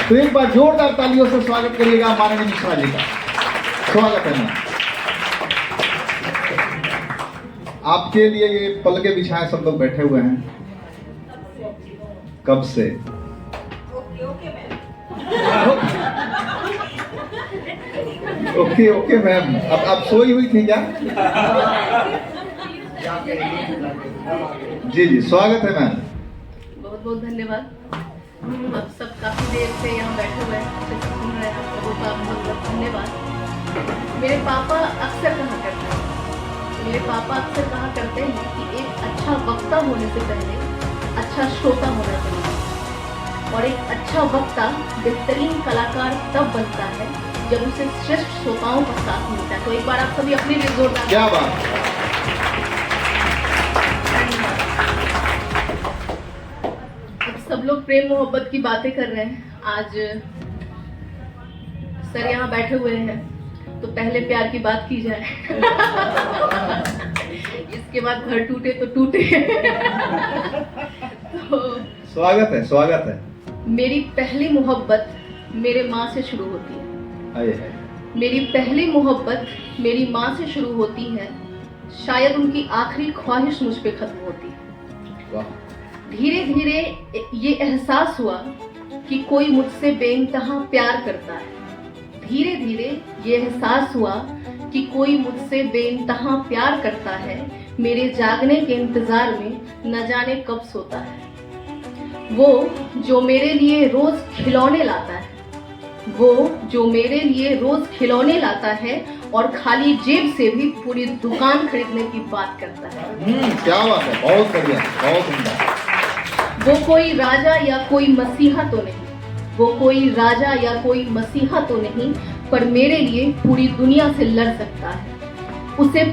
तो एक बार जोरदार तालियों से स्वागत करिएगा माननीय मिश्रा जी का। स्वागत है मैम। आपके लिए ये पलके बिछाए सब लोग बैठे हुए हैं कब से। Okay ma'am. अब आप सोई हुई थी क्या? जी जी, स्वागत है मैम। बहुत बहुत धन्यवाद। आप सब काफ़ी देर से यहाँ बैठे हुए हैं, अच्छे से सुन रहे हैं, आप सबों का बहुत बहुत धन्यवाद। मेरे पापा अक्सर कहा करते हैं, मेरे पापा अक्सर कहा करते हैं कि एक अच्छा वक्ता होने से पहले अच्छा श्रोता होना चाहिए, और एक अच्छा वक्ता बेहतरीन कलाकार तब बनता है जब उसे श्रेष्ठ श्रोताओं का साथ मिलता है। तो एक बार आप सभी अपने लिए जोरदार क्या बात है। सब लोग प्रेम मोहब्बत की बातें कर रहे हैं। आज सर यहाँ बैठे हुए हैं, तो पहले प्यार की बात की जाए। इसके बाद घर टूटे तो टूटे। तो स्वागत है, स्वागत है। मेरी पहली मोहब्बत मेरे माँ से शुरू होती है। आइए आइए। मेरी पहली मोहब्बत मेरी माँ से शुरू होती है। शायद उनकी आखिरी ख्वाहिश मुझ पे खत्म होती है। वाह। धीरे धीरे ये एहसास हुआ कि कोई मुझसे बेइंतहा प्यार करता है। धीरे धीरे ये एहसास हुआ कि कोई मुझसे बेइंतहा प्यार करता है। मेरे जागने के इंतजार में न जाने कब सोता है। वो जो मेरे लिए रोज खिलौने लाता है, वो जो मेरे लिए रोज खिलौने लाता है और खाली जेब से भी पूरी दुकान खरीदने की बात करता है। क्या बात है, बहुत बढ़िया, बहुत उम्दा। वो कोई राजा या कोई मसीहा तो नहीं, वो कोई राजा या कोई मसीहा तो नहीं, पर मेरे लिए पूरी दुनिया से लड़ सकता है। उसे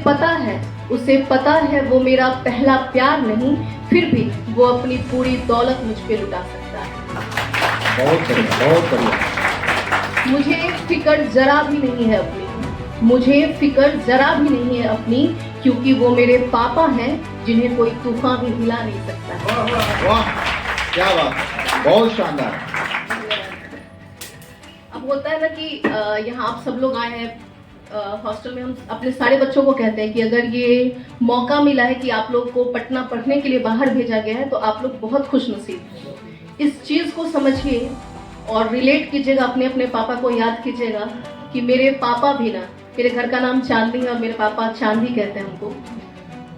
पता है वो मेरा पहला प्यार नहीं, फिर भी वो अपनी पूरी दौलत मुझ पे लुटा सकता है। बहुत बढ़िया, बहुत बढ़िया। मुझे फिक्र जरा भी नहीं है अपनी, मुझे फिक्र जरा भी नहीं है अपनी, क्योंकि वो मेरे पापा हैं जिन्हें कोई तूफान भी हिला नहीं सकता है। वाह, क्या बात है, बहुत शानदार। अब होता है ना कि यहाँ आप सब लोग आए हैं हॉस्टल में। हम अपने सारे बच्चों को कहते हैं कि अगर ये मौका मिला है कि आप लोग को पटना पढ़ने के लिए बाहर भेजा गया है, तो आप लोग बहुत खुशनसीब हैं। इस चीज़ को समझिए और रिलेट कीजिएगा, अपने अपने पापा को याद कीजिएगा कि मेरे पापा भी ना, मेरे घर का नाम चांदी है और मेरे पापा चांदी कहते हैं हमको,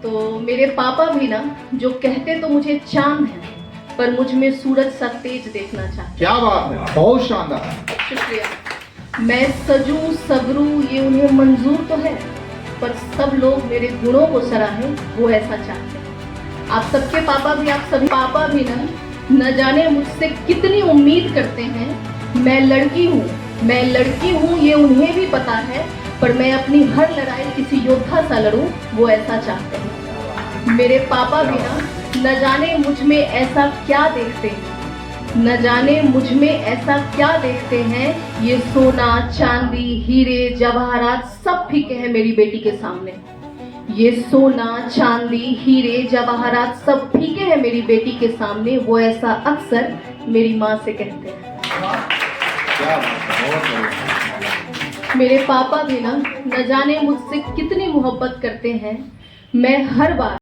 तो मेरे पापा भी ना जो कहते तो मुझे चांद है, पर मुझ में सूरज सा तेज देखना चाहते। क्या बात है, बहुत शानदार। शुक्रिया। मैं सजूं सबरू ये उन्हें मंजूर तो है, पर सब लोग मेरे गुणों को सराहें वो ऐसा चाहते हैं। आप सबके पापा भी, आप सभी पापा भी न जाने मुझसे कितनी उम्मीद करते हैं। मैं लड़की हूँ ये उन्हें भी पता है, पर मैं अपनी हर लड़ाई किसी योद्धा सा लड़ूं वो ऐसा चाहते हैं। मेरे पापा भी न जाने मुझ में ऐसा क्या देखते हैं, न जाने मुझ में ऐसा क्या देखते हैं। ये सोना चांदी हीरे जवाहरात सब फीके हैं मेरी बेटी के सामने। ये सोना चांदी हीरे जवाहरात सब फीके हैं मेरी बेटी के सामने, वो ऐसा अक्सर मेरी माँ से कहते हैं। क्या बात है, बहुत बढ़िया। मेरे पापा भी न जाने मुझसे कितनी मोहब्बत करते हैं। मैं हर बार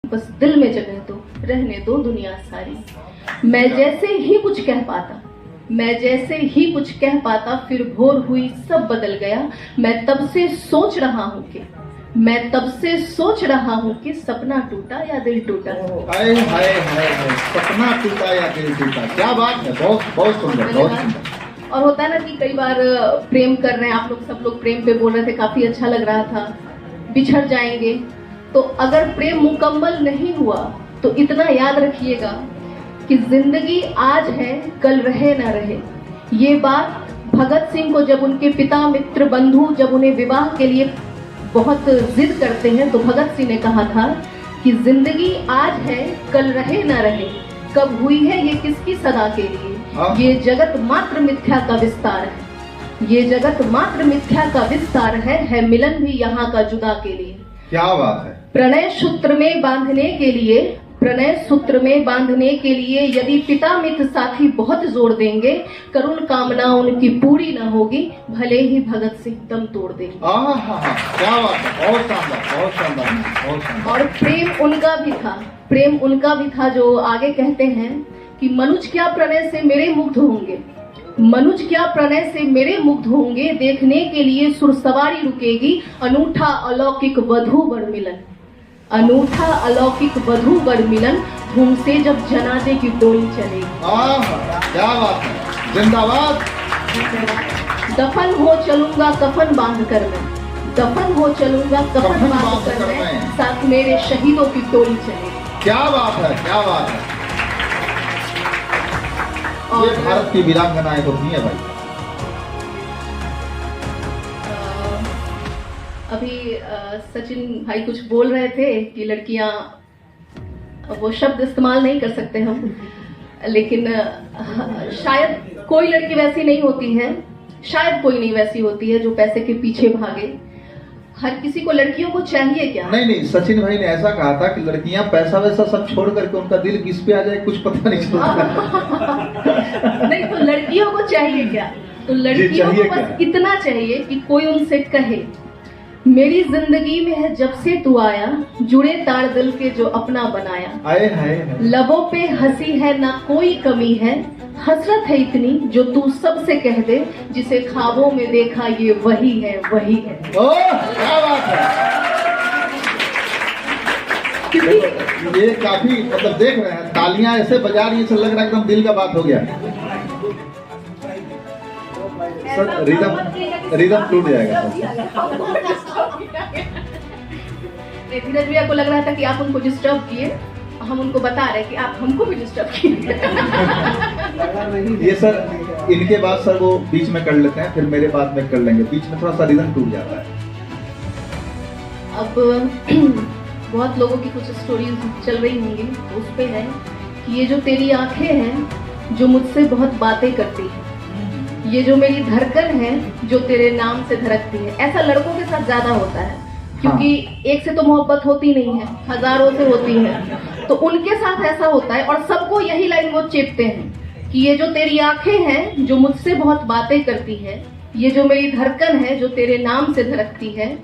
बस दिल में जगह दो, रहने दो दुनिया सारी। मैं जैसे ही कुछ कह पाता फिर भोर हुई सब बदल गया। मैं तब से सोच रहा हूँ कि सपना टूटा या दिल टूटा। हाय हाय हाय हाय, सपना टूटा या दिल टूटा, क्या बात है, बहुत बहुत सुंदर, बहुत सुंदर। और होता है ना कि कई बार प्रेम कर रहे हैं, आप लोग सब लोग प्रेम पे बोल रहे थे, काफी अच्छा लग रहा था, बिछड़ जाएंगे। तो अगर प्रेम मुकम्मल नहीं हुआ तो इतना याद रखिएगा कि जिंदगी आज है कल रहे ना रहे। ये बात भगत सिंह को जब उनके पिता मित्र बंधु जब उन्हें विवाह के लिए बहुत जिद करते हैं तो भगत सिंह ने कहा था कि जिंदगी आज है कल रहे ना रहे, कब हुई है ये किसकी सदा के लिए। ये जगत मात्र मिथ्या का विस्तार है, ये जगत मात्र मिथ्या का विस्तार है मिलन भी यहाँ का जुदा के लिए। क्या बात है। प्रणय सूत्र में बांधने के लिए यदि पिता मित्र साथी बहुत जोर देंगे, करुण कामना उनकी पूरी न होगी, भले ही भगत सिंह दम तोड़ देंगे। क्या बात है, बहुत शानदार, बहुत शानदार, बहुत शानदार। और प्रेम उनका भी था जो आगे कहते हैं कि मनुज क्या प्रणय से मेरे मुग्ध होंगे, देखने के लिए सुरसवारी रुकेगी, अनूठा अलौकिक वधू वर मिलन, धूम से जब जनाजे की डोली चलेगी। क्या बात है, जिंदाबाद। दफन हो चलूंगा कफन बांध कर मैं, साथ मेरे शहीदों की टोली चलेगी। क्या बात है, क्या बात है। ये भारत की वीरांगनाएं होती है भाई। अभी सचिन भाई कुछ बोल रहे थे कि लड़कियां, वो शब्द इस्तेमाल नहीं कर सकते हम, लेकिन शायद कोई लड़की वैसी नहीं होती है, शायद कोई नहीं वैसी होती है जो पैसे के पीछे भागे। हर किसी को लड़कियों को चाहिए क्या? नहीं, सचिन भाई ने ऐसा कहा था कि लड़कियां पैसा वैसा सब छोड़ करके उनका दिल किस पे आ जाए कुछ पता नहीं चलता। नहीं, तो लड़कियों को चाहिए क्या? तो लड़कियों को बस इतना चाहिए कि कोई उनसे कहे, मेरी जिंदगी में है जब से तू आया, जुड़े तार दिल के जो अपना बनाया। आए हाय, लबों पे हंसी है ना कोई कमी है, हसरत है इतनी जो तू सबसे कह दे, जिसे ख्वाबों में देखा ये वही है। क्या बात है। ये काफी मतलब देख रहे हैं, तालियां ऐसे बजा रही है, लग रहा है एकदम दिल का बात हो गया। सर रिदम टूट जाएगा। धीरज भैया को लग रहा था कि आप उनको डिस्टर्ब किए, हम उनको बता रहे कि आप हमको भी डिस्टर्ब किए। ये सर इनके बाद सर वो बीच में कर लेते हैं, फिर मेरे बाद में कर लेंगे, बीच में थोड़ा सा रिदम टूट जाता है। अब बहुत लोगों की कुछ स्टोरीज चल रही होंगी, तो उस पे है कि ये जो तेरी आंखें हैं जो मुझसे बहुत बातें करती है, ये जो मेरी धड़कन है जो तेरे नाम से धड़कती है। ऐसा लड़कों के साथ ज्यादा होता है, क्योंकि एक से तो मोहब्बत होती नहीं है, हजारों से होती है, तो उनके साथ ऐसा होता है। और सबको यही लाइन वो चेपते हैं कि ये जो तेरी आंखें हैं जो मुझसे बहुत बातें करती है, ये जो मेरी धड़कन है जो तेरे नाम से धड़कती है,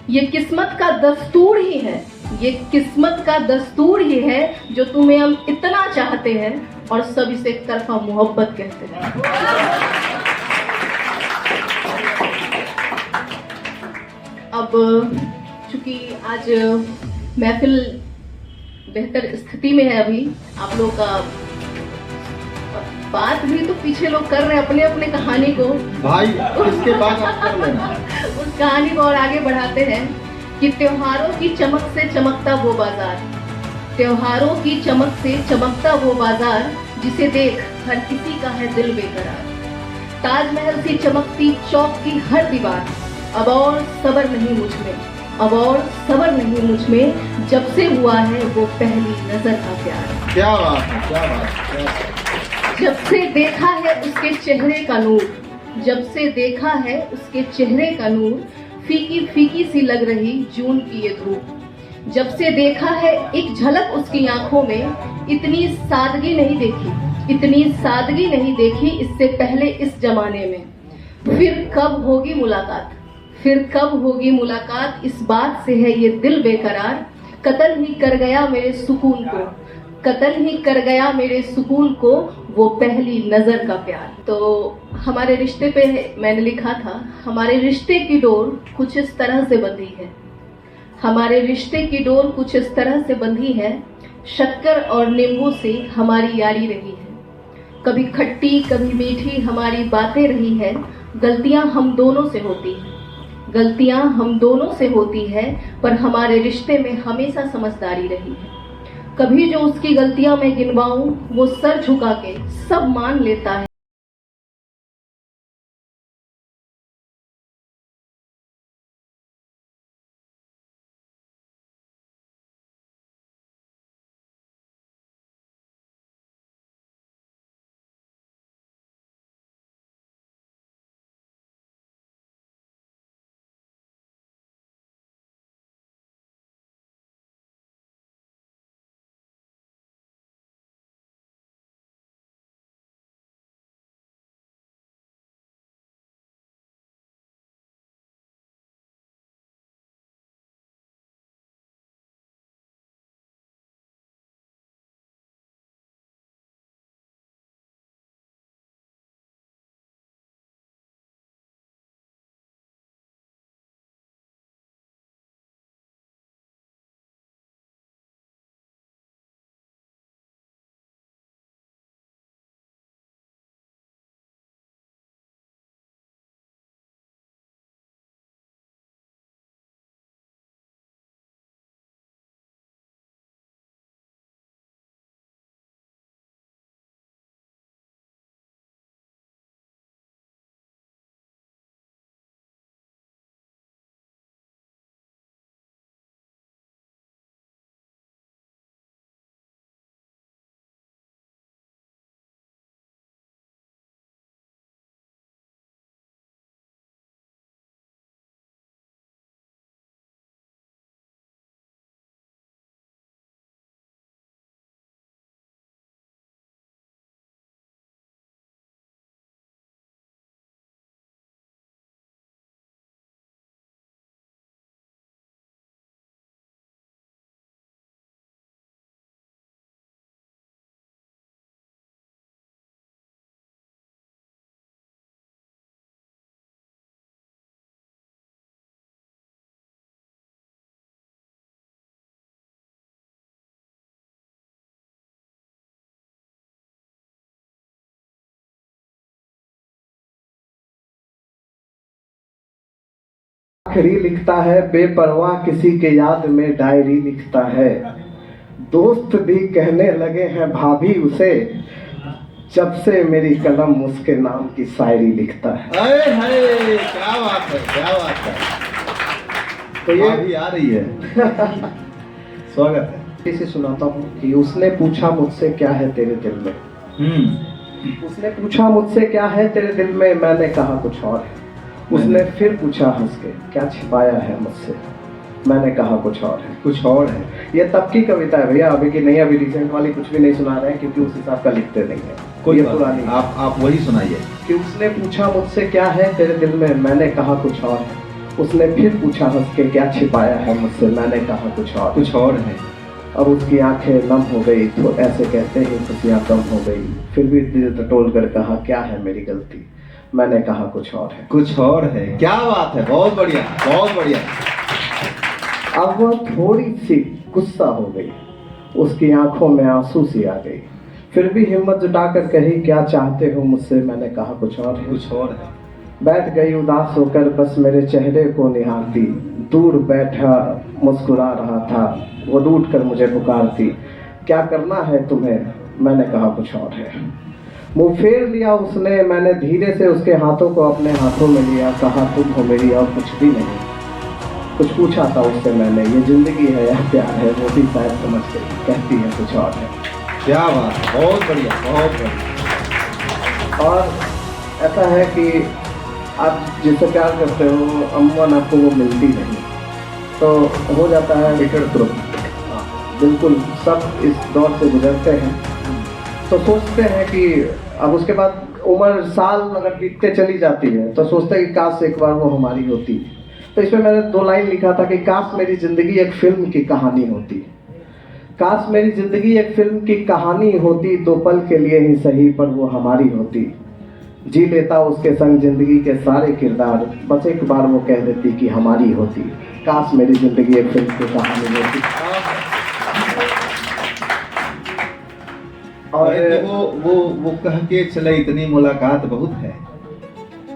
ये किस्मत का दस्तूर ही है, ये किस्मत का दस्तूर ही है जो तुम्हें हम इतना चाहते हैं और सब इसे एक तरफा मोहब्बत कहते हैं। अब चूंकि आज महफिल बेहतर स्थिति में है, अभी आप लोग का बात भी तो पीछे लोग कर रहे हैं अपने अपने कहानी को, भाई इसके बाद आप कर लेना। उस कहानी को और आगे बढ़ाते हैं कि त्योहारों की चमक से चमकता वो बाजार, त्योहारों की चमक से चमकता वो बाजार, जिसे देख हर किसी का है दिल बेकरार। ताजमहल सी चमकती चौक की हर दीवार, अब और सबर नहीं मुझ में, अब और सबर नहीं मुझ में, जब से हुआ है वो पहली नजर का प्यार। क्या बात है, क्या बात है। जब से देखा है उसके चेहरे का नूर, जब से देखा है उसके चेहरे का नूर, फीकी फीकी सी लग रही जून की ये धूप। जब से देखा है एक झलक उसकी आंखों में, इतनी सादगी नहीं देखी, इतनी सादगी नहीं देखी इससे पहले इस जमाने में। फिर कब होगी मुलाकात, फिर कब होगी मुलाकात, इस बात से है ये दिल बेकरार। कत्ल ही कर गया मेरे सुकून को, कत्ल ही कर गया मेरे सुकून को वो पहली नजर का प्यार। तो हमारे रिश्ते पे मैंने लिखा था, हमारे रिश्ते की डोर कुछ इस तरह से बंधी है, हमारे रिश्ते की डोर कुछ इस तरह से बंधी है, शक्कर और नींबू से हमारी यारी रही है, कभी खट्टी कभी मीठी हमारी बातें रही है, गलतियां हम दोनों से होती हैं, गलतियां हम दोनों से होती है, पर हमारे रिश्ते में हमेशा समझदारी रही है। कभी जो उसकी गलतियां मैं गिनवाऊं वो सर झुका के सब मान लेता है। आखिरी लिखता है बेपरवाह किसी के याद में डायरी लिखता है, दोस्त भी कहने लगे हैं भाभी उसे, जब से मेरी कलम उसके नाम की शायरी लिखता है। अरे हाय क्या बात है, क्या बात है। तो ये भी आ रही है। स्वागत है। इसे सुनाता हूँ कि उसने पूछा मुझसे क्या है तेरे दिल में, उसने पूछा मुझसे क्या है तेरे दिल में, मैंने कहा कुछ और है। उसने फिर पूछा हंस के क्या छिपाया है मुझसे, मैंने कहा कुछ और है, कुछ और है। ये तब की कविता है भैया, अभी की नहीं, अभी रिसेंट वाली कुछ भी नहीं सुना रहे हैं क्योंकि उस हिसाब का लिखते नहीं है। कोई पुरानी आप वही सुनाइए। कि उसने पूछा मुझसे क्या है तेरे दिल में, मैंने कहा कुछ और है। उसने फिर पूछा हंस के क्या छिपाया है मुझसे, मैंने कहा कुछ और है। अब उसकी आंखें नम हो गई तो ऐसे कहते ही खुशियाँ कम हो गई, फिर भी दिल टटोल कर कहा क्या है मेरी गलती, मैंने कहा कुछ और है, कुछ और है। क्या बात है, बहुत बढ़िया, बहुत बढ़िया। अब वह थोड़ी सी गुस्सा हो गई, उसकी आंखों में आंसू सी आ गई, फिर भी हिम्मत जुटाकर कही क्या चाहते हो मुझसे, मैंने कहा कुछ और है, कुछ और है। बैठ गई उदास होकर बस मेरे चेहरे को निहारती, दूर बैठा मुस्कुरा रहा था वो रूठ कर मुझे पुकारती, क्या करना है तुम्हें, मैंने कहा कुछ और है। मुंह फेर लिया उसने, मैंने धीरे से उसके हाथों को अपने हाथों में लिया, कहा तुम हो मेरी और कुछ भी नहीं। कुछ पूछा था उससे मैंने, ये जिंदगी है या प्यार है, वो भी शायद समझ गई, कहती है कुछ और है। क्या बात, बहुत बढ़िया, बहुत बढ़िया। और ऐसा है कि आप जिससे प्यार करते हो अमन आपको वो मिलती नहीं, तो हो जाता है बिटर ग्रुप। बिल्कुल सब इस दौर से गुजरते हैं, तो सोचते हैं कि अब उसके बाद उम्र साल अगर बीतते चली जाती है तो सोचते हैं कि काश एक बार वो हमारी होती, तो इसमें मैंने 2 लाइन लिखा था कि काश मेरी ज़िंदगी एक फिल्म की कहानी होती, काश मेरी ज़िंदगी एक फिल्म की कहानी होती, 2 पल के लिए ही सही पर वो हमारी होती, जी लेता उसके संग ज़िंदगी के सारे किरदार, बस एक बार वो कह देती कि हमारी होती, काश मेरी ज़िंदगी एक फिल्म की कहानी होती। और वो कह के चले इतनी मुलाकात बहुत है,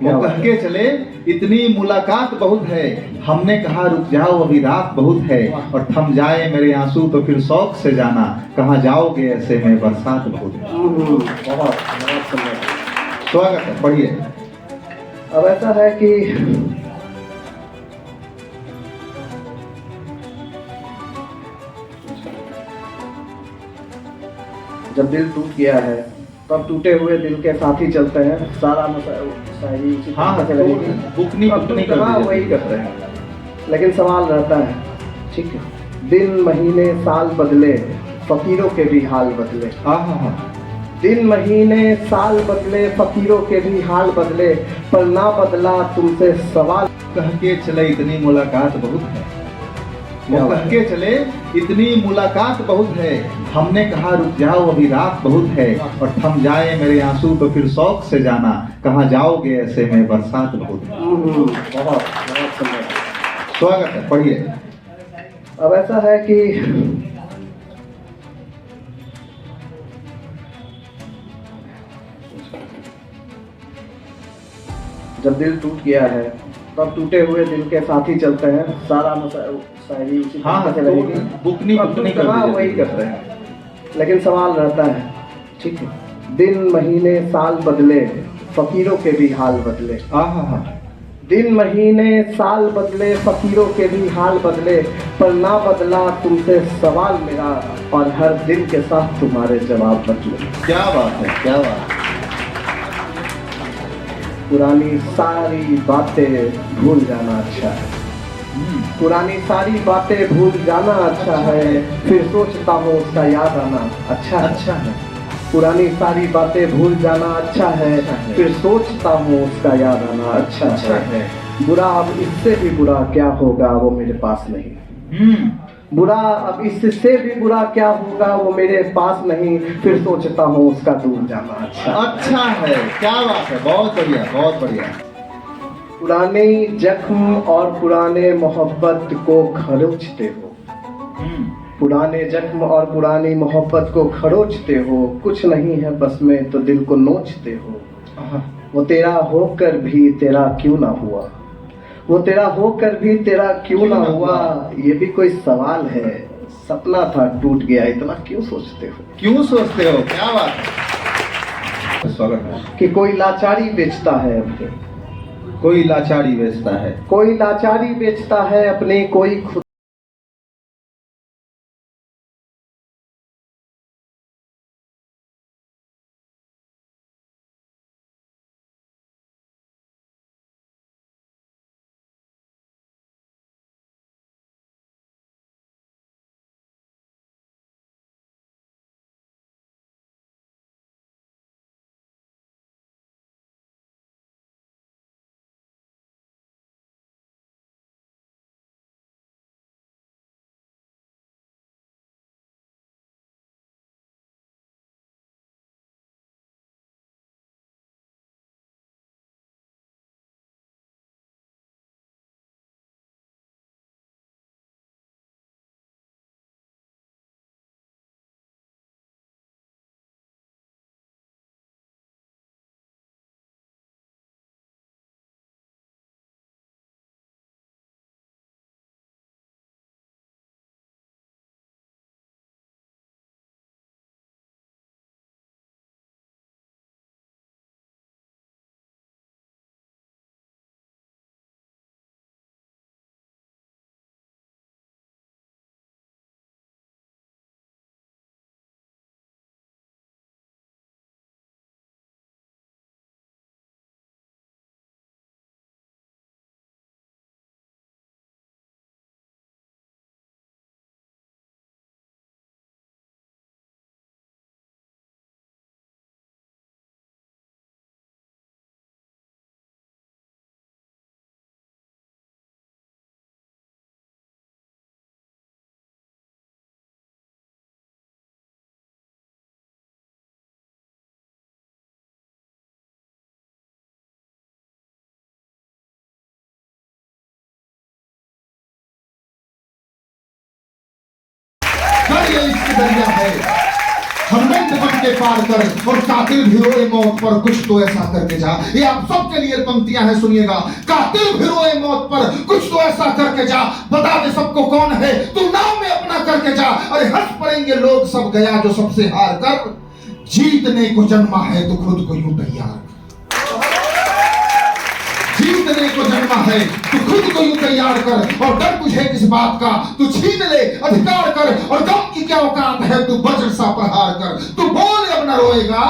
वो कह के चले इतनी मुलाकात बहुत है, हमने कहा रुक जाओ अभी रात बहुत है, और थम जाए मेरे आंसू तो फिर शौक से जाना, कहाँ जाओगे ऐसे में बरसात बहुत है। बहुत सुंदर, स्वागत है, पढ़िए। अब ऐसा है कि जब दिल टूट गया है तब टूटे हुए दिल के साथ ही चलते हैं, सारा शायरी उसी हाँ, तरह से रहेगी। बुकनी बुकनी कर हाँ, दीजिए। वही करते हैं, लेकिन सवाल रहता है, ठीक है, दिन महीने साल बदले, फकीरों के भी हाल बदले। हाँ, दिन महीने साल बदले, फकीरों के भी हाल बदले, पर ना बदला तुमसे सवाल। कह के चले इतनी मुलाकात बहुत है, वो कह के चले इतनी मुलाकात बहुत है, हमने कहा रुक जाओ अभी रात बहुत है, और थम जाए मेरे आंसू तो फिर शौक से जाना, कहाँ जाओगे ऐसे में बरसात बहुत है। बहुत सुंदर, स्वागत है, पढ़िए। अब ऐसा है कि जब दिल टूट गया है तब टूटे हुए दिल के साथ ही चलते हैं, सारा शायरी उसी तरह से रहेगी। बुकनी बुकनी कर हाँ, दीजिए। वही करते हैं, लेकिन सवाल रहता है, ठीक है, दिन महीने साल बदले, फकीरों के भी हाल बदले। दिन महीने साल बदले, फकीरों के भी हाल बदले, पर ना बदला तुमसे सवाल मेरा, और हर दिन के साथ तुम्हारे जवाब बदले। क्या बात है, क्या बात है। पुरानी सारी बातें भूल जाना अच्छा है, पुरानी सारी बातें भूल जाना अच्छा है, फिर सोचता हूँ उसका याद आना अच्छा है। पुरानी सारी बातें भूल जाना अच्छा है, फिर सोचता हूँ उसका याद आना अच्छा है। बुरा अब इससे भी बुरा क्या होगा वो मेरे पास नहीं, बुरा अब इससे भी बुरा क्या होगा वो मेरे पास नहीं, फिर सोचता हूँ उसका दूर जाना अच्छा है। क्या बात है, बहुत बढ़िया, बहुत बढ़िया। पुराने जख्म और पुराने मोहब्बत को खरोचते हो, पुराने जख्म और पुरानी मोहब्बत को खरोचते हो, कुछ नहीं है बस में तो दिल को नोचते हो। वो तेरा होकर भी तेरा क्यों ना हुआ, वो तेरा होकर भी तेरा क्यों ना हुआ, ये भी कोई सवाल है, सपना था टूट गया, इतना क्यों सोचते हो, क्यों सोचते हो। क्या बात है, स्वागत है। कि कोई लाचारी बेचता है अपनी, कोई लाचारी बेचता है, कोई लाचारी बेचता है अपनी, कोई खुद ये इश्क दरिया है। हमने बन के पार कर और कातिल भी रोए मौत पर, कुछ तो ऐसा करके जा। ये आप सबके लिए पंक्तियां हैं, सुनिएगा। कातिल भी रोए मौत पर, कुछ तो ऐसा करके जा। बता दे सबको कौन है तू, नाम में अपना करके जा। अरे हंस पड़ेंगे लोग, सब गया जो सबसे हार कर। जीतने को जन्मा है तो खुद को यूं तैयार कर। जीतने को जन्मा है तू खुद को यूं तैयार कर। और डर तुझे किस बात का, तू छीन ले अधिकार कर। और गम की क्या औकात है, तू वज्र सा प्रहार कर। तू बोल अब न रोएगा,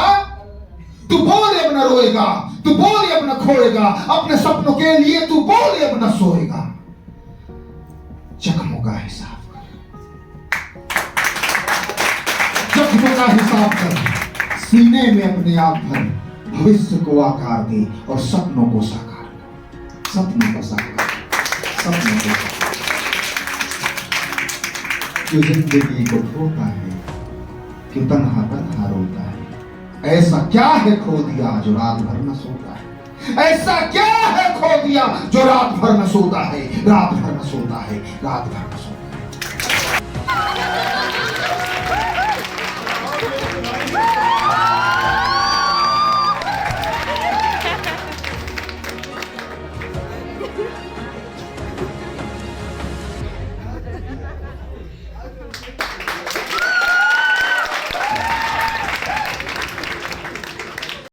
तू बोल अब न रोएगा, तू बोल अब न खोएगा। अपने सपनों के लिए तू बोल अब न सोएगा। जख्मों का हिसाब कर, जख्मों का हिसाब कर। सीने में अपने आप भर, भविष्य को आकार दे और सपनों को साकार कर। सपनों को साकार, सपनों को साकार। क्यों जिंदगी को खोता है, क्यों तन्हा तन्हा रोता है। ऐसा क्या है खो दिया जो रात भर न सोता है। ऐसा क्या है खो दिया जो रात भर न सोता है। रात भर न सोता है, रात भर न सोता है।